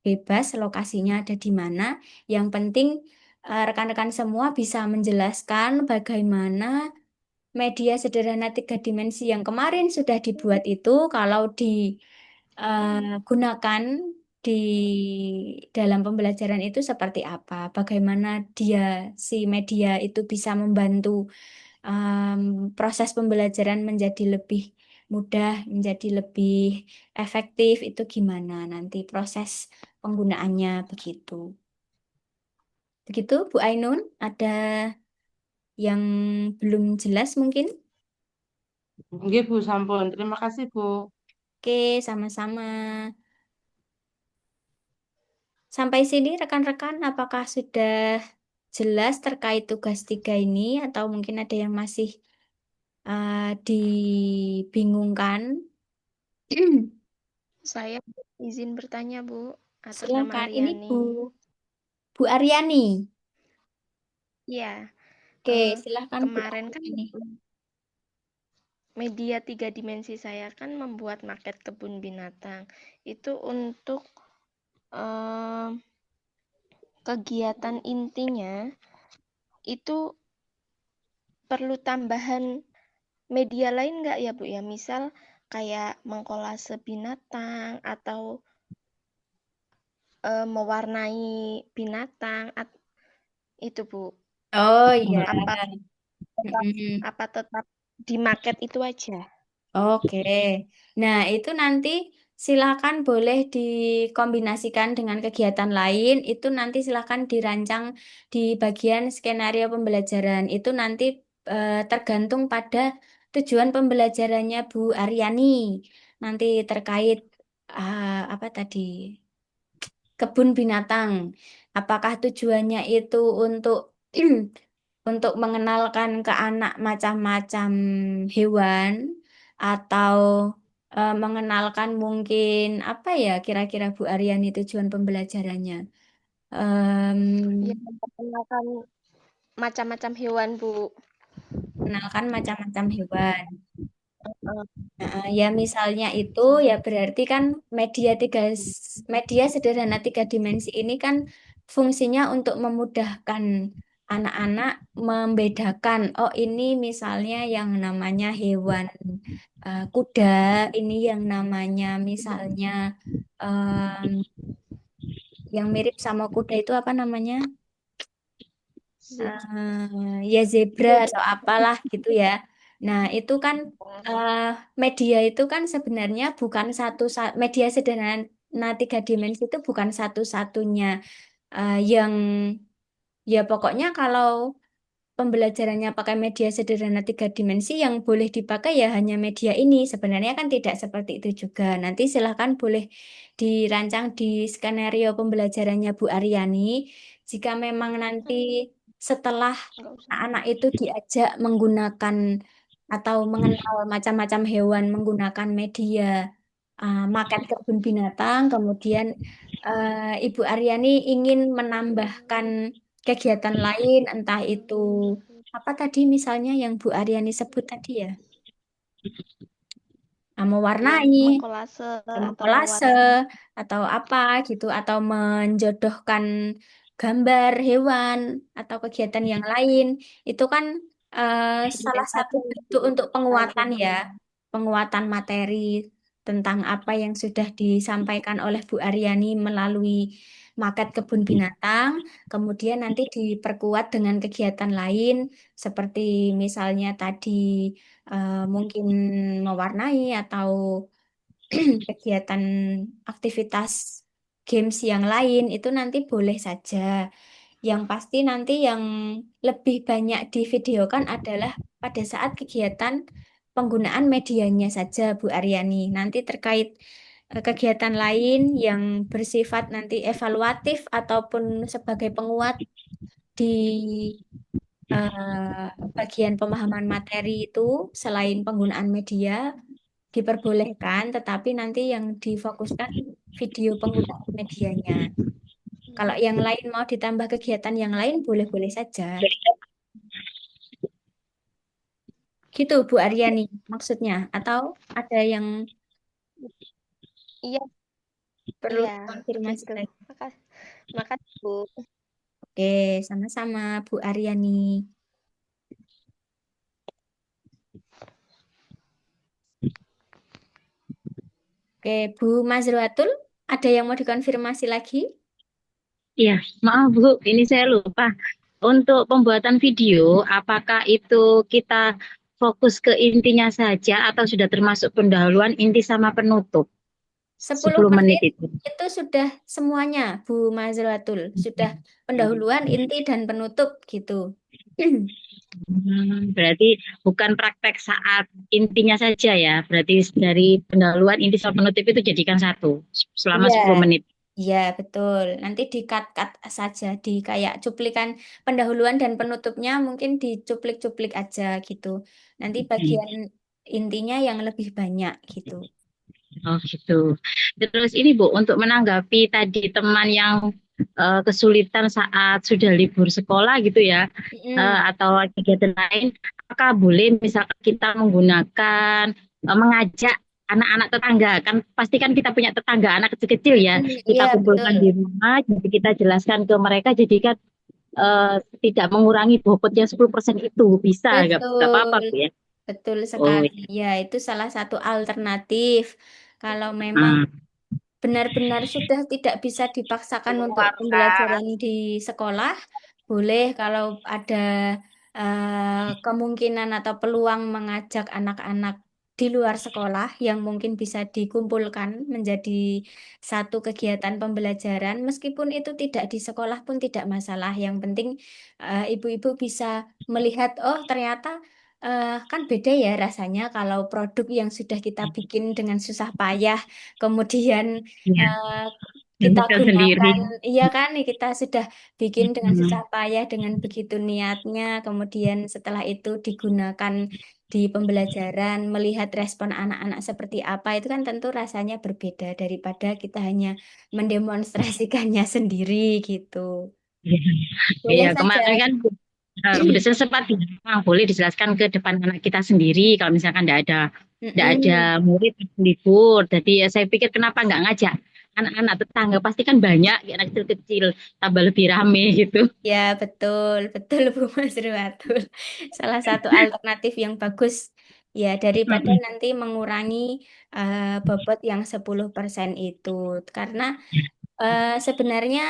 Speaker 1: bebas lokasinya ada di mana. Yang penting rekan-rekan semua bisa menjelaskan bagaimana media sederhana tiga dimensi yang kemarin sudah dibuat itu kalau digunakan di dalam pembelajaran itu seperti apa, bagaimana si media itu bisa membantu proses pembelajaran menjadi lebih mudah, menjadi lebih efektif itu gimana nanti proses penggunaannya begitu. Begitu Bu Ainun, ada yang belum jelas mungkin?
Speaker 4: Nggih, Bu, sampun. Terima kasih, Bu.
Speaker 1: Oke, sama-sama. Sampai sini rekan-rekan, apakah sudah jelas terkait tugas 3 ini atau mungkin ada yang masih dibingungkan?
Speaker 5: Saya izin bertanya, Bu. Atas nama
Speaker 1: Silakan, ini
Speaker 5: Aryani.
Speaker 1: Bu Aryani.
Speaker 5: Iya,
Speaker 1: Oke, silahkan Bu
Speaker 5: kemarin kan
Speaker 1: Aryani.
Speaker 5: media tiga dimensi saya kan membuat maket kebun binatang. Itu untuk kegiatan intinya itu perlu tambahan media lain nggak ya, Bu ya? Misal kayak mengkolase binatang atau mewarnai binatang itu, Bu.
Speaker 1: Oh iya.
Speaker 5: Apa tetap,
Speaker 1: Mm-mm.
Speaker 5: apa tetap di market itu aja?
Speaker 1: Oke, nah itu nanti silakan boleh dikombinasikan dengan kegiatan lain. Itu nanti silakan dirancang di bagian skenario pembelajaran. Itu nanti tergantung pada tujuan pembelajarannya Bu Aryani. Nanti terkait apa tadi? Kebun binatang. Apakah tujuannya itu untuk untuk mengenalkan ke anak macam-macam hewan atau mengenalkan mungkin apa ya kira-kira Bu Aryani tujuan pembelajarannya? Em,
Speaker 5: Ya, memperkenalkan macam-macam hewan, Bu.
Speaker 1: Mengenalkan macam-macam hewan.
Speaker 5: Eh,
Speaker 1: Nah, ya misalnya itu ya berarti kan media sederhana tiga dimensi ini kan fungsinya untuk memudahkan anak-anak membedakan oh ini misalnya yang namanya hewan kuda, ini yang namanya misalnya em, yang mirip sama kuda itu apa namanya? Ya zebra atau apalah gitu ya. Nah, itu kan eh, media itu kan sebenarnya bukan media sederhana tiga dimensi itu bukan satu-satunya yang ya pokoknya kalau pembelajarannya pakai media sederhana tiga dimensi yang boleh dipakai ya hanya media ini. Sebenarnya kan tidak seperti itu juga. Nanti silahkan boleh dirancang di skenario pembelajarannya Bu Aryani. Jika memang nanti setelah
Speaker 5: nggak usah.
Speaker 1: anak-anak itu diajak menggunakan atau mengenal macam-macam hewan menggunakan media makan kebun binatang, kemudian Ibu Aryani ingin menambahkan kegiatan lain, entah itu apa tadi misalnya yang Bu Aryani sebut tadi ya,
Speaker 5: Ya,
Speaker 1: mewarnai,
Speaker 5: mengkolase atau
Speaker 1: kolase
Speaker 5: mewarnai.
Speaker 1: atau apa gitu, atau menjodohkan gambar hewan atau kegiatan yang lain, itu kan eh, salah satu bentuk untuk penguatan ya, penguatan materi tentang apa yang sudah disampaikan oleh Bu Aryani melalui Maket Kebun Binatang, kemudian nanti diperkuat dengan kegiatan lain seperti misalnya tadi mungkin mewarnai atau kegiatan aktivitas games yang lain itu nanti boleh saja. Yang pasti nanti yang lebih banyak divideokan adalah pada saat kegiatan penggunaan medianya saja, Bu Aryani. Nanti terkait kegiatan lain yang bersifat nanti evaluatif ataupun sebagai penguat di bagian pemahaman materi itu selain penggunaan media diperbolehkan, tetapi nanti yang difokuskan video penggunaan medianya. Kalau yang lain mau ditambah kegiatan yang lain, boleh-boleh saja. Gitu Bu Aryani maksudnya atau ada yang
Speaker 5: Iya,
Speaker 1: perlu
Speaker 5: iya,
Speaker 1: konfirmasi
Speaker 5: gitu.
Speaker 1: lagi?
Speaker 5: Makasih, makasih Bu.
Speaker 1: Oke, sama-sama Bu Aryani. Oke, Bu Mazruatul, ada yang mau dikonfirmasi lagi?
Speaker 2: Iya, maaf Bu, ini saya lupa. Untuk pembuatan video, apakah itu kita fokus ke intinya saja atau sudah termasuk pendahuluan, inti sama penutup?
Speaker 1: 10
Speaker 2: 10 menit
Speaker 1: menit
Speaker 2: itu.
Speaker 1: itu sudah semuanya, Bu Mazruatul. Sudah pendahuluan, inti, dan penutup gitu.
Speaker 2: Berarti bukan praktek saat intinya saja ya. Berarti dari pendahuluan, inti sama penutup itu jadikan satu selama
Speaker 1: Iya,
Speaker 2: 10 menit.
Speaker 1: iya betul. Nanti di-cut-cut saja, di kayak cuplikan pendahuluan dan penutupnya mungkin dicuplik-cuplik aja gitu. Nanti bagian intinya yang lebih banyak gitu.
Speaker 2: Oh gitu. Terus ini Bu, untuk menanggapi tadi teman yang kesulitan saat sudah libur sekolah gitu ya,
Speaker 1: Mm,
Speaker 2: atau kegiatan lain, apakah boleh misalkan kita menggunakan mengajak anak-anak tetangga, kan pasti kan kita punya tetangga anak kecil-kecil ya,
Speaker 1: iya
Speaker 2: kita
Speaker 1: betul,
Speaker 2: kumpulkan di rumah, jadi kita jelaskan ke mereka, jadi kan tidak mengurangi bobotnya 10% itu bisa, nggak apa-apa
Speaker 1: betul,
Speaker 2: Bu ya.
Speaker 1: betul
Speaker 2: Oh
Speaker 1: sekali.
Speaker 2: ya.
Speaker 1: Ya itu salah satu alternatif. Kalau memang
Speaker 2: Hmm.
Speaker 1: benar-benar sudah tidak bisa dipaksakan untuk pembelajaran di sekolah, boleh kalau ada kemungkinan atau peluang mengajak anak-anak di luar sekolah yang mungkin bisa dikumpulkan menjadi satu kegiatan pembelajaran, meskipun itu tidak di sekolah pun tidak masalah. Yang penting ibu-ibu bisa melihat, oh ternyata kan beda ya rasanya kalau produk yang sudah kita bikin dengan susah payah kemudian
Speaker 2: Ya,
Speaker 1: eh, kita
Speaker 2: hasilkan sendiri.
Speaker 1: gunakan, iya kan, nih kita sudah bikin dengan susah
Speaker 2: Hmm.
Speaker 1: payah, dengan begitu niatnya, kemudian setelah itu digunakan di pembelajaran, melihat respon anak-anak seperti apa, itu kan tentu rasanya berbeda daripada kita hanya mendemonstrasikannya sendiri gitu.
Speaker 2: Iya,
Speaker 1: Boleh
Speaker 2: iya,
Speaker 1: saja.
Speaker 2: kemarin kan Bu Desen sempat bilang boleh dijelaskan ke depan anak kita sendiri kalau misalkan tidak ada
Speaker 1: Mm-mm.
Speaker 2: murid libur. Jadi ya saya pikir kenapa nggak ngajak anak-anak tetangga pasti kan banyak ya, anak kecil-kecil tambah lebih rame gitu.
Speaker 1: Ya, betul, betul Bu Mas Ruwatul. Salah satu alternatif yang bagus ya daripada
Speaker 2: Mm-mm.
Speaker 1: nanti mengurangi bobot yang 10% itu. Karena sebenarnya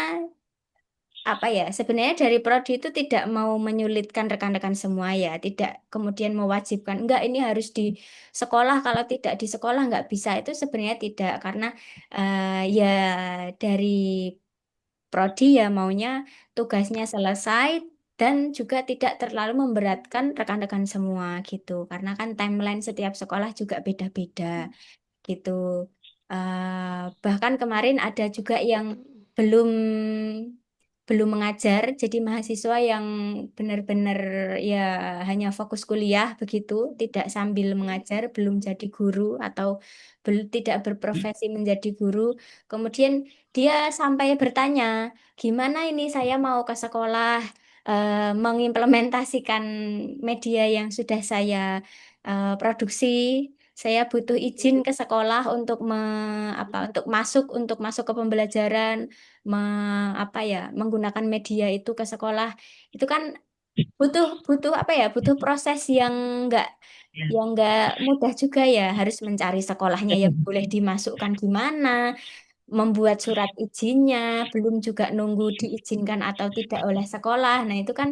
Speaker 1: apa ya? Sebenarnya dari prodi itu tidak mau menyulitkan rekan-rekan semua ya, tidak kemudian mewajibkan enggak ini harus di sekolah, kalau tidak di sekolah enggak bisa. Itu sebenarnya tidak karena ya dari Prodi ya maunya tugasnya selesai dan juga tidak terlalu memberatkan rekan-rekan semua gitu. Karena kan timeline setiap sekolah juga beda-beda gitu. Bahkan kemarin ada juga yang belum belum mengajar, jadi mahasiswa yang benar-benar ya hanya fokus kuliah begitu, tidak sambil mengajar, belum jadi guru atau tidak berprofesi menjadi guru. Kemudian dia sampai bertanya, gimana ini saya mau ke sekolah mengimplementasikan media yang sudah saya produksi. Saya butuh izin ke sekolah untuk untuk masuk ke pembelajaran, apa ya, menggunakan media itu ke sekolah. Itu kan butuh butuh apa ya? Butuh proses yang nggak mudah juga ya. Harus mencari sekolahnya yang boleh dimasukkan di mana, membuat surat izinnya, belum juga nunggu diizinkan atau tidak oleh sekolah. Nah, itu kan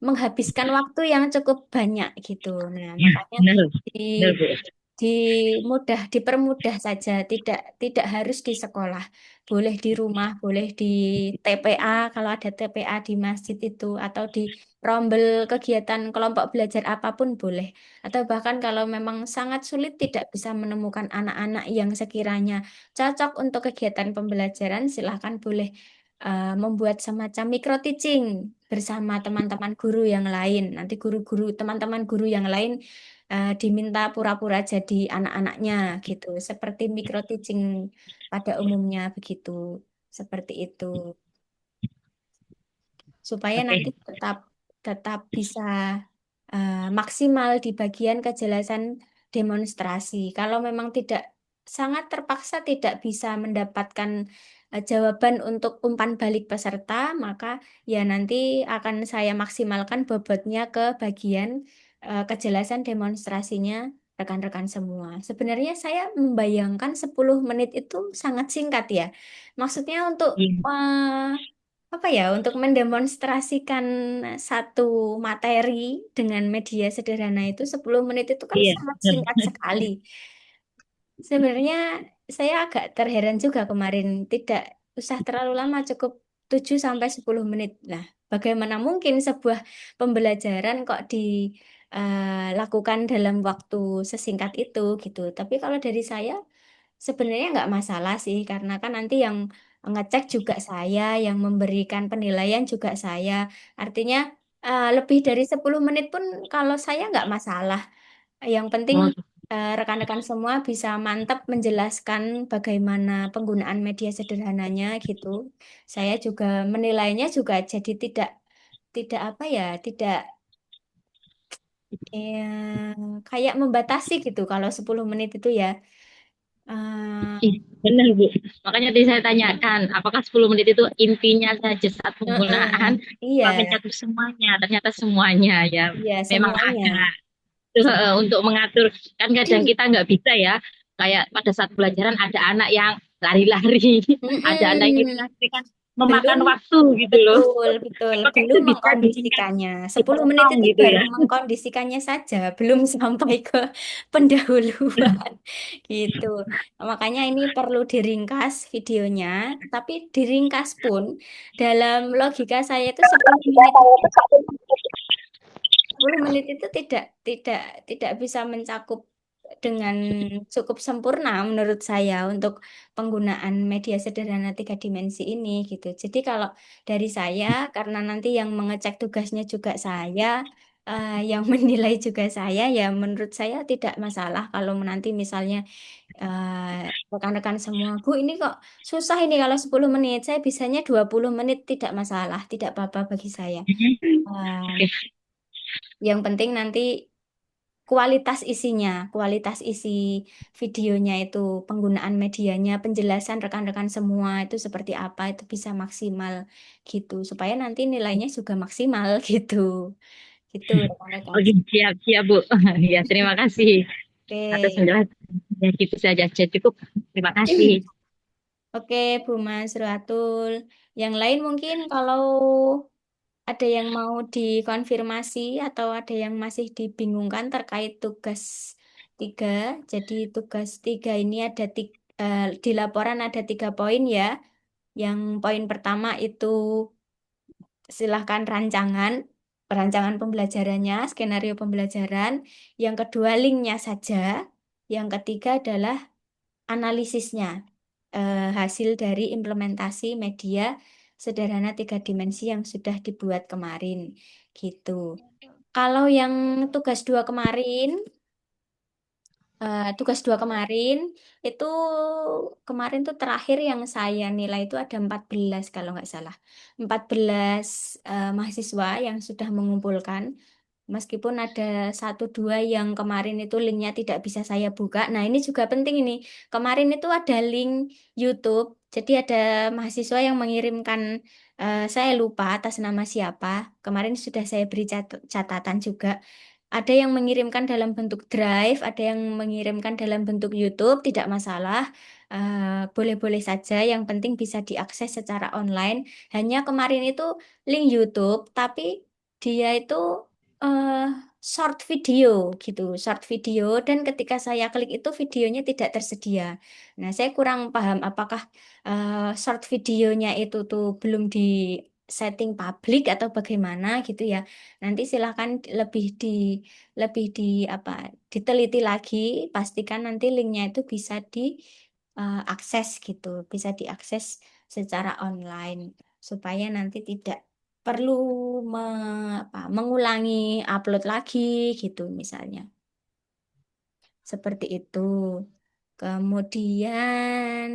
Speaker 1: menghabiskan waktu yang cukup banyak gitu. Nah,
Speaker 2: Ya,
Speaker 1: makanya
Speaker 2: benar,
Speaker 1: di
Speaker 2: benar Bu.
Speaker 1: dipermudah saja, tidak tidak harus di sekolah, boleh di rumah, boleh di TPA kalau ada TPA di masjid itu, atau di rombel kegiatan kelompok belajar apapun boleh, atau bahkan kalau memang sangat sulit tidak bisa menemukan anak-anak yang sekiranya cocok untuk kegiatan pembelajaran, silahkan boleh membuat semacam micro teaching bersama teman-teman guru yang lain. Nanti teman-teman guru yang lain diminta pura-pura jadi anak-anaknya gitu, seperti micro teaching pada umumnya begitu, seperti itu, supaya nanti
Speaker 2: Oke.
Speaker 1: tetap tetap bisa maksimal di bagian kejelasan demonstrasi. Kalau memang tidak sangat terpaksa tidak bisa mendapatkan jawaban untuk umpan balik peserta, maka ya nanti akan saya maksimalkan bobotnya ke bagian kejelasan demonstrasinya rekan-rekan semua. Sebenarnya saya membayangkan 10 menit itu sangat singkat ya. Maksudnya untuk
Speaker 2: Iya.
Speaker 1: apa ya, untuk mendemonstrasikan satu materi dengan media sederhana itu 10 menit itu kan
Speaker 2: Iya,
Speaker 1: sangat
Speaker 2: benar.
Speaker 1: singkat sekali. Sebenarnya saya agak terheran juga kemarin tidak usah terlalu lama, cukup 7 sampai 10 menit. Nah, bagaimana mungkin sebuah pembelajaran kok dilakukan dalam waktu sesingkat itu gitu. Tapi kalau dari saya sebenarnya nggak masalah sih, karena kan nanti yang ngecek juga saya, yang memberikan penilaian juga saya. Artinya lebih dari 10 menit pun kalau saya nggak masalah. Yang penting
Speaker 2: Oh,
Speaker 1: rekan-rekan semua bisa mantap menjelaskan bagaimana penggunaan media sederhananya gitu. Saya juga menilainya juga jadi tidak tidak apa ya, tidak kayak membatasi gitu kalau 10 menit itu ya.
Speaker 2: ih, benar, Bu. Makanya tadi saya tanyakan, apakah 10 menit itu intinya saja saat penggunaan,
Speaker 1: Iya,
Speaker 2: Pak mencakup semuanya? Ternyata semuanya ya
Speaker 1: iya
Speaker 2: memang
Speaker 1: semuanya.
Speaker 2: ada. Untuk mengatur, kan kadang kita nggak bisa ya, kayak pada saat pelajaran ada anak yang lari-lari, ada anak yang
Speaker 1: Mm-mm.
Speaker 2: interaksi kan memakan
Speaker 1: Belum,
Speaker 2: waktu gitu loh.
Speaker 1: betul, betul.
Speaker 2: Apakah itu
Speaker 1: Belum
Speaker 2: bisa disingkat,
Speaker 1: mengkondisikannya. 10 menit
Speaker 2: dipotong
Speaker 1: itu
Speaker 2: gitu
Speaker 1: baru
Speaker 2: ya?
Speaker 1: mengkondisikannya saja, belum sampai ke pendahuluan gitu. Makanya ini perlu diringkas videonya, tapi diringkas pun dalam logika saya itu 10 menit itu tidak bisa mencakup dengan cukup sempurna menurut saya untuk penggunaan media sederhana 3 dimensi ini gitu. Jadi kalau dari saya, karena nanti yang mengecek tugasnya juga saya, yang menilai juga saya, ya menurut saya tidak masalah kalau nanti misalnya rekan-rekan semua, Bu ini kok susah ini kalau 10 menit, saya bisanya 20 menit tidak masalah, tidak apa-apa bagi saya.
Speaker 2: Oke.
Speaker 1: Yang penting nanti kualitas isi videonya itu, penggunaan medianya, penjelasan rekan-rekan semua itu seperti apa, itu bisa maksimal gitu, supaya nanti nilainya juga maksimal gitu. Gitu, rekan-rekan.
Speaker 2: Oke, siap, siap, Bu. Ya, terima kasih atas
Speaker 1: Oke.
Speaker 2: penjelasan. Ya, gitu saja. Cukup. Terima kasih.
Speaker 1: Oke, Bu Mas Ruatul. Yang lain mungkin kalau ada yang mau dikonfirmasi atau ada yang masih dibingungkan terkait tugas 3. Jadi tugas 3 ini di laporan ada 3 poin ya. Yang poin pertama itu silahkan perancangan pembelajarannya, skenario pembelajaran. Yang kedua linknya saja. Yang ketiga adalah analisisnya, hasil dari implementasi media sederhana 3 dimensi yang sudah dibuat kemarin gitu. Kalau yang tugas 2 kemarin, tugas 2 kemarin itu kemarin tuh terakhir yang saya nilai itu ada 14 kalau nggak salah. 14 mahasiswa yang sudah mengumpulkan. Meskipun ada satu dua yang kemarin itu linknya tidak bisa saya buka. Nah, ini juga penting ini. Kemarin itu ada link YouTube. Jadi ada mahasiswa yang mengirimkan, saya lupa atas nama siapa. Kemarin sudah saya beri catatan juga. Ada yang mengirimkan dalam bentuk Drive, ada yang mengirimkan dalam bentuk YouTube, tidak masalah. Boleh-boleh saja, yang penting bisa diakses secara online. Hanya kemarin itu link YouTube, tapi dia itu eh, short video gitu, short video, dan ketika saya klik itu videonya tidak tersedia. Nah, saya kurang paham apakah short videonya itu tuh belum di setting publik atau bagaimana gitu ya. Nanti silahkan lebih di apa diteliti lagi, pastikan nanti linknya itu bisa diakses gitu, bisa diakses secara online supaya nanti tidak perlu mengulangi upload lagi gitu misalnya. Seperti itu. Kemudian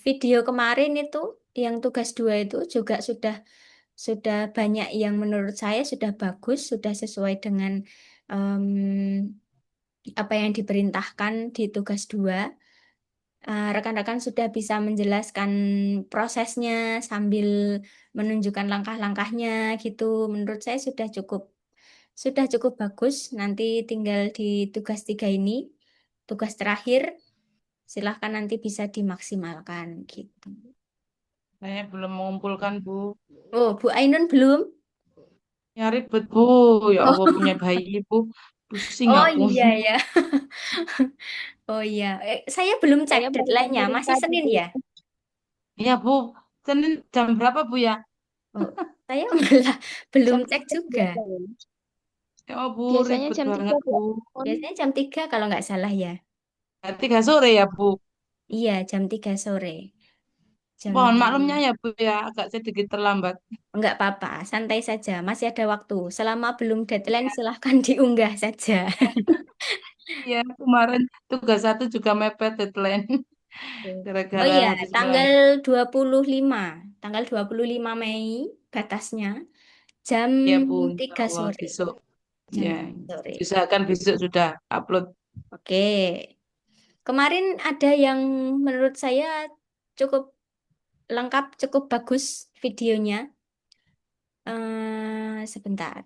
Speaker 1: video kemarin itu yang tugas 2 itu juga sudah sudah banyak yang menurut saya sudah bagus, sudah sesuai dengan em, apa yang diperintahkan di tugas 2. Rekan-rekan sudah bisa menjelaskan prosesnya sambil menunjukkan langkah-langkahnya gitu. Menurut saya sudah cukup bagus. Nanti tinggal di tugas 3 ini, tugas terakhir, silahkan nanti bisa dimaksimalkan gitu.
Speaker 4: Saya belum mengumpulkan, Bu.
Speaker 1: Oh, Bu Ainun belum?
Speaker 4: Ya ribet, Bu. Ya Allah, punya bayi, Bu. Pusing
Speaker 1: Oh
Speaker 4: aku.
Speaker 1: iya ya. Oh iya. Saya belum cek
Speaker 2: Saya baru
Speaker 1: deadline-nya.
Speaker 2: kirim
Speaker 1: Masih
Speaker 2: tadi,
Speaker 1: Senin
Speaker 2: Bu.
Speaker 1: ya?
Speaker 4: Iya, Bu. Senin jam berapa, Bu ya?
Speaker 1: Oh, saya malah belum
Speaker 2: Jam
Speaker 1: cek
Speaker 2: 3
Speaker 1: juga.
Speaker 2: biasanya.
Speaker 4: Ya, oh, Bu,
Speaker 2: Biasanya
Speaker 4: ribet
Speaker 2: jam
Speaker 4: banget,
Speaker 2: 3 Bu.
Speaker 4: Bu.
Speaker 1: Biasanya jam 3 kalau nggak salah ya.
Speaker 4: 3 sore ya, Bu.
Speaker 1: Iya, jam 3 sore.
Speaker 4: Mohon
Speaker 1: Jangan,
Speaker 4: maklumnya ya, Bu ya. Agak sedikit terlambat.
Speaker 1: nggak apa-apa, santai saja. Masih ada waktu. Selama belum deadline, silahkan diunggah saja.
Speaker 4: Iya, kemarin tugas 1 juga mepet deadline.
Speaker 1: Oh
Speaker 4: Gara-gara
Speaker 1: iya,
Speaker 4: harus
Speaker 1: tanggal 25, tanggal 25 Mei batasnya jam
Speaker 4: ya, Bu. Insya
Speaker 1: 3
Speaker 4: Allah
Speaker 1: sore.
Speaker 4: besok.
Speaker 1: Jam
Speaker 4: Ya,
Speaker 1: 3 sore.
Speaker 4: usahakan besok sudah upload.
Speaker 1: Oke. Kemarin ada yang menurut saya cukup lengkap, cukup bagus videonya. Sebentar.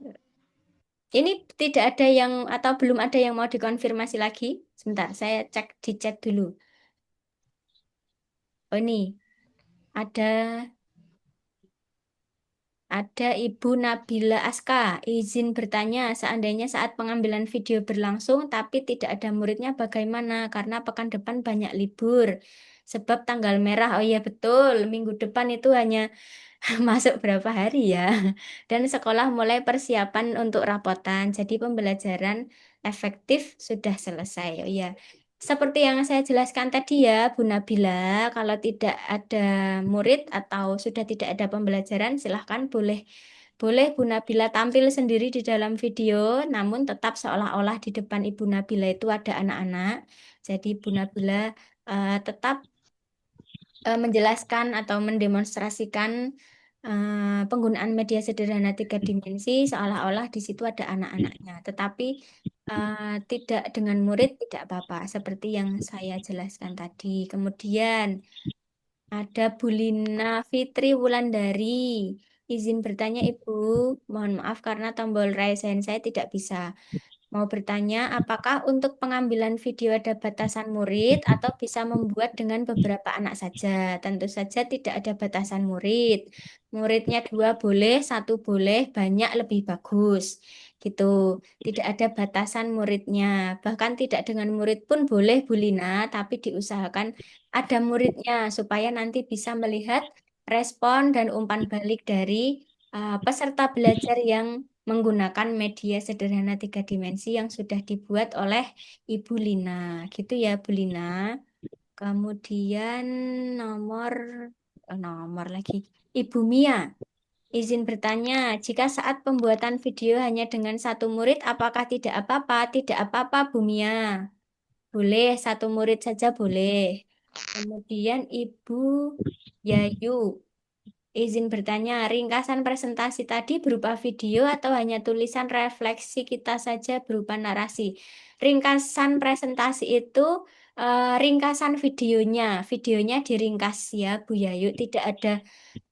Speaker 1: Ini tidak ada yang atau belum ada yang mau dikonfirmasi lagi. Sebentar, saya cek di chat dulu. Oh ini ada Ibu Nabila Aska. Izin bertanya, seandainya saat pengambilan video berlangsung tapi tidak ada muridnya bagaimana? Karena pekan depan banyak libur. Sebab tanggal merah. Oh iya betul, minggu depan itu hanya masuk berapa hari ya. Dan sekolah mulai persiapan untuk rapotan. Jadi pembelajaran efektif sudah selesai. Oh ya, seperti yang saya jelaskan tadi ya, Bu Nabila, kalau tidak ada murid atau sudah tidak ada pembelajaran, silahkan boleh boleh Bu Nabila tampil sendiri di dalam video, namun tetap seolah-olah di depan Ibu Nabila itu ada anak-anak. Jadi Bu Nabila tetap menjelaskan atau mendemonstrasikan penggunaan media sederhana 3 dimensi seolah-olah di situ ada anak-anaknya. Tetapi tidak dengan murid tidak apa-apa, seperti yang saya jelaskan tadi. Kemudian ada Bulina Fitri Wulandari. Izin bertanya Ibu, mohon maaf karena tombol raise hand saya tidak bisa. Mau bertanya, apakah untuk pengambilan video ada batasan murid atau bisa membuat dengan beberapa anak saja? Tentu saja tidak ada batasan murid. Muridnya 2 boleh, 1 boleh, banyak lebih bagus. Gitu. Tidak ada batasan muridnya. Bahkan tidak dengan murid pun boleh, Bu Lina, tapi diusahakan ada muridnya supaya nanti bisa melihat respon dan umpan balik dari peserta belajar yang menggunakan media sederhana 3 dimensi yang sudah dibuat oleh Ibu Lina. Gitu ya, Bu Lina. Kemudian nomor nomor lagi. Ibu Mia, izin bertanya, jika saat pembuatan video hanya dengan 1 murid, apakah tidak apa-apa? Tidak apa-apa, Bu Mia. Boleh, 1 murid saja boleh. Kemudian Ibu Yayu. Izin bertanya, ringkasan presentasi tadi berupa video atau hanya tulisan refleksi kita saja berupa narasi? Ringkasan presentasi itu ringkasan videonya, videonya diringkas ya Bu Yayu, tidak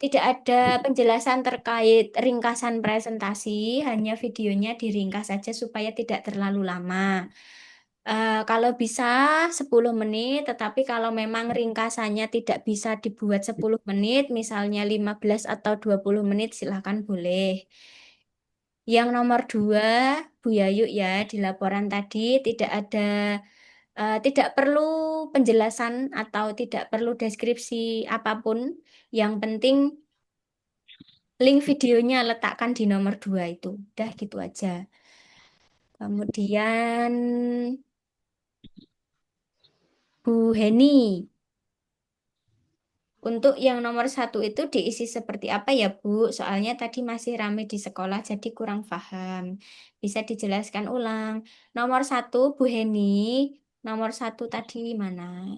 Speaker 1: ada penjelasan terkait ringkasan presentasi, hanya videonya diringkas saja supaya tidak terlalu lama. Kalau bisa 10 menit, tetapi kalau memang ringkasannya tidak bisa dibuat 10 menit, misalnya 15 atau 20 menit, silahkan boleh. Yang nomor 2, Bu Yayu ya, di laporan tadi tidak perlu penjelasan atau tidak perlu deskripsi apapun. Yang penting link videonya letakkan di nomor 2 itu. Udah gitu aja. Kemudian Bu Heni. Untuk yang nomor 1 itu diisi seperti apa ya, Bu? Soalnya tadi masih rame di sekolah, jadi kurang paham. Bisa dijelaskan ulang. Nomor 1, Bu Heni. Nomor 1 tadi mana?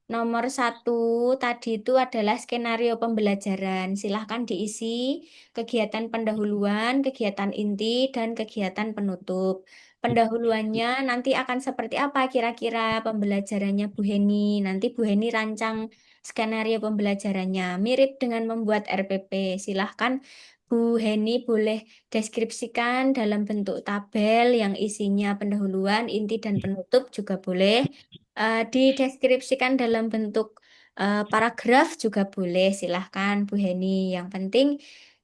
Speaker 1: Nomor satu tadi itu adalah skenario pembelajaran. Silahkan diisi kegiatan pendahuluan, kegiatan inti, dan kegiatan penutup. Pendahuluannya nanti akan seperti apa kira-kira pembelajarannya Bu Heni. Nanti Bu Heni rancang skenario pembelajarannya. Mirip dengan membuat RPP. Silahkan Bu Heni boleh deskripsikan dalam bentuk tabel yang isinya pendahuluan, inti, dan penutup juga boleh. Dideskripsikan dalam bentuk paragraf juga boleh, silahkan Bu Heni. Yang penting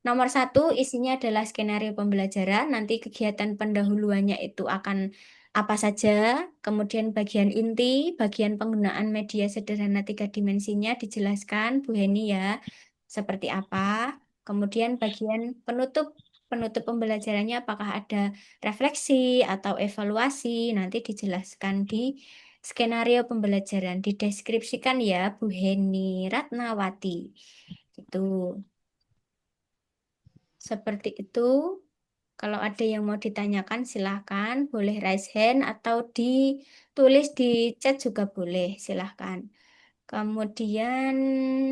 Speaker 1: nomor satu isinya adalah skenario pembelajaran. Nanti kegiatan pendahuluannya itu akan apa saja. Kemudian bagian inti, bagian penggunaan media sederhana tiga dimensinya dijelaskan Bu Heni ya, seperti apa. Kemudian bagian penutup. Penutup pembelajarannya apakah ada refleksi atau evaluasi nanti dijelaskan di skenario pembelajaran dideskripsikan ya Bu Heni Ratnawati. Itu seperti itu. Kalau ada yang mau ditanyakan silahkan, boleh raise hand atau ditulis di chat juga boleh, silahkan. Kemudian